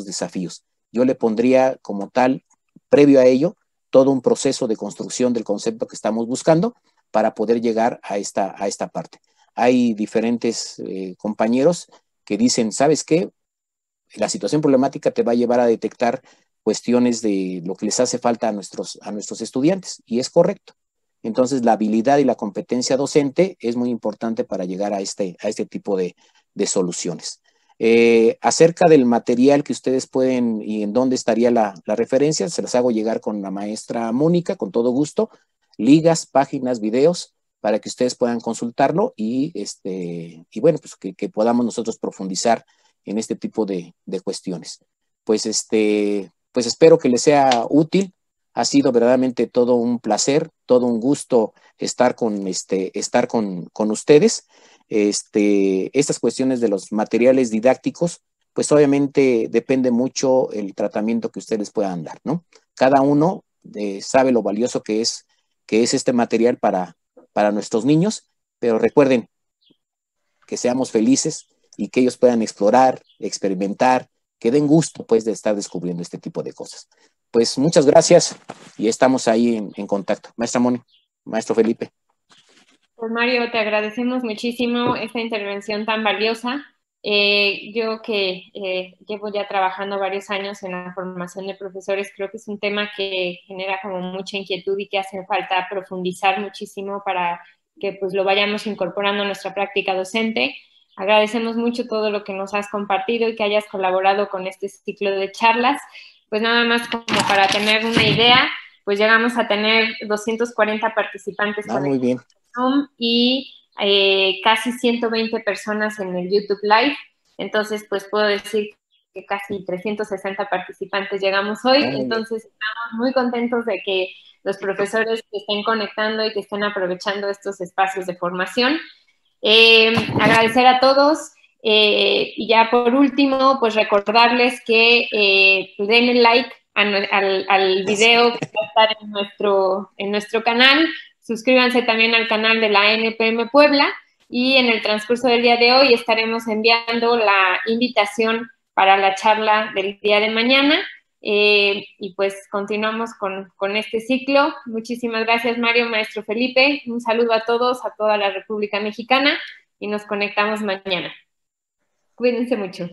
desafíos. Yo le pondría como tal, previo a ello, todo un proceso de construcción del concepto que estamos buscando para poder llegar a esta parte. Hay diferentes compañeros que dicen, ¿sabes qué? La situación problemática te va a llevar a detectar cuestiones de lo que les hace falta a nuestros estudiantes, y es correcto. Entonces, la habilidad y la competencia docente es muy importante para llegar a este tipo de soluciones. Acerca del material que ustedes pueden y en dónde estaría la referencia, se las hago llegar con la maestra Mónica, con todo gusto, ligas, páginas, videos, para que ustedes puedan consultarlo y bueno, pues que podamos nosotros profundizar en este tipo de cuestiones. Pues espero que les sea útil. Ha sido verdaderamente todo un placer, todo un gusto estar con ustedes. Estas cuestiones de los materiales didácticos, pues obviamente depende mucho el tratamiento que ustedes puedan dar, ¿no? Cada uno sabe lo valioso que es este material para nuestros niños, pero recuerden que seamos felices y que ellos puedan explorar, experimentar, que den gusto pues de estar descubriendo este tipo de cosas. Pues muchas gracias y estamos ahí en contacto. Maestra Moni, maestro Felipe. Pues Mario, te agradecemos muchísimo esta intervención tan valiosa. Yo que llevo ya trabajando varios años en la formación de profesores, creo que es un tema que genera como mucha inquietud y que hace falta profundizar muchísimo para que pues lo vayamos incorporando a nuestra práctica docente. Agradecemos mucho todo lo que nos has compartido y que hayas colaborado con este ciclo de charlas. Pues nada más como para tener una idea, pues llegamos a tener 240 participantes con muy bien. Zoom y casi 120 personas en el YouTube Live. Entonces, pues puedo decir que casi 360 participantes llegamos hoy. Entonces, estamos muy contentos de que los profesores se estén conectando y que estén aprovechando estos espacios de formación. Agradecer a todos. Y ya por último, pues recordarles que den like al video que va a estar en nuestro canal. Suscríbanse también al canal de la NPM Puebla y en el transcurso del día de hoy estaremos enviando la invitación para la charla del día de mañana. Y pues continuamos con este ciclo. Muchísimas gracias, Mario, maestro Felipe. Un saludo a todos, a toda la República Mexicana y nos conectamos mañana. Cuídense mucho.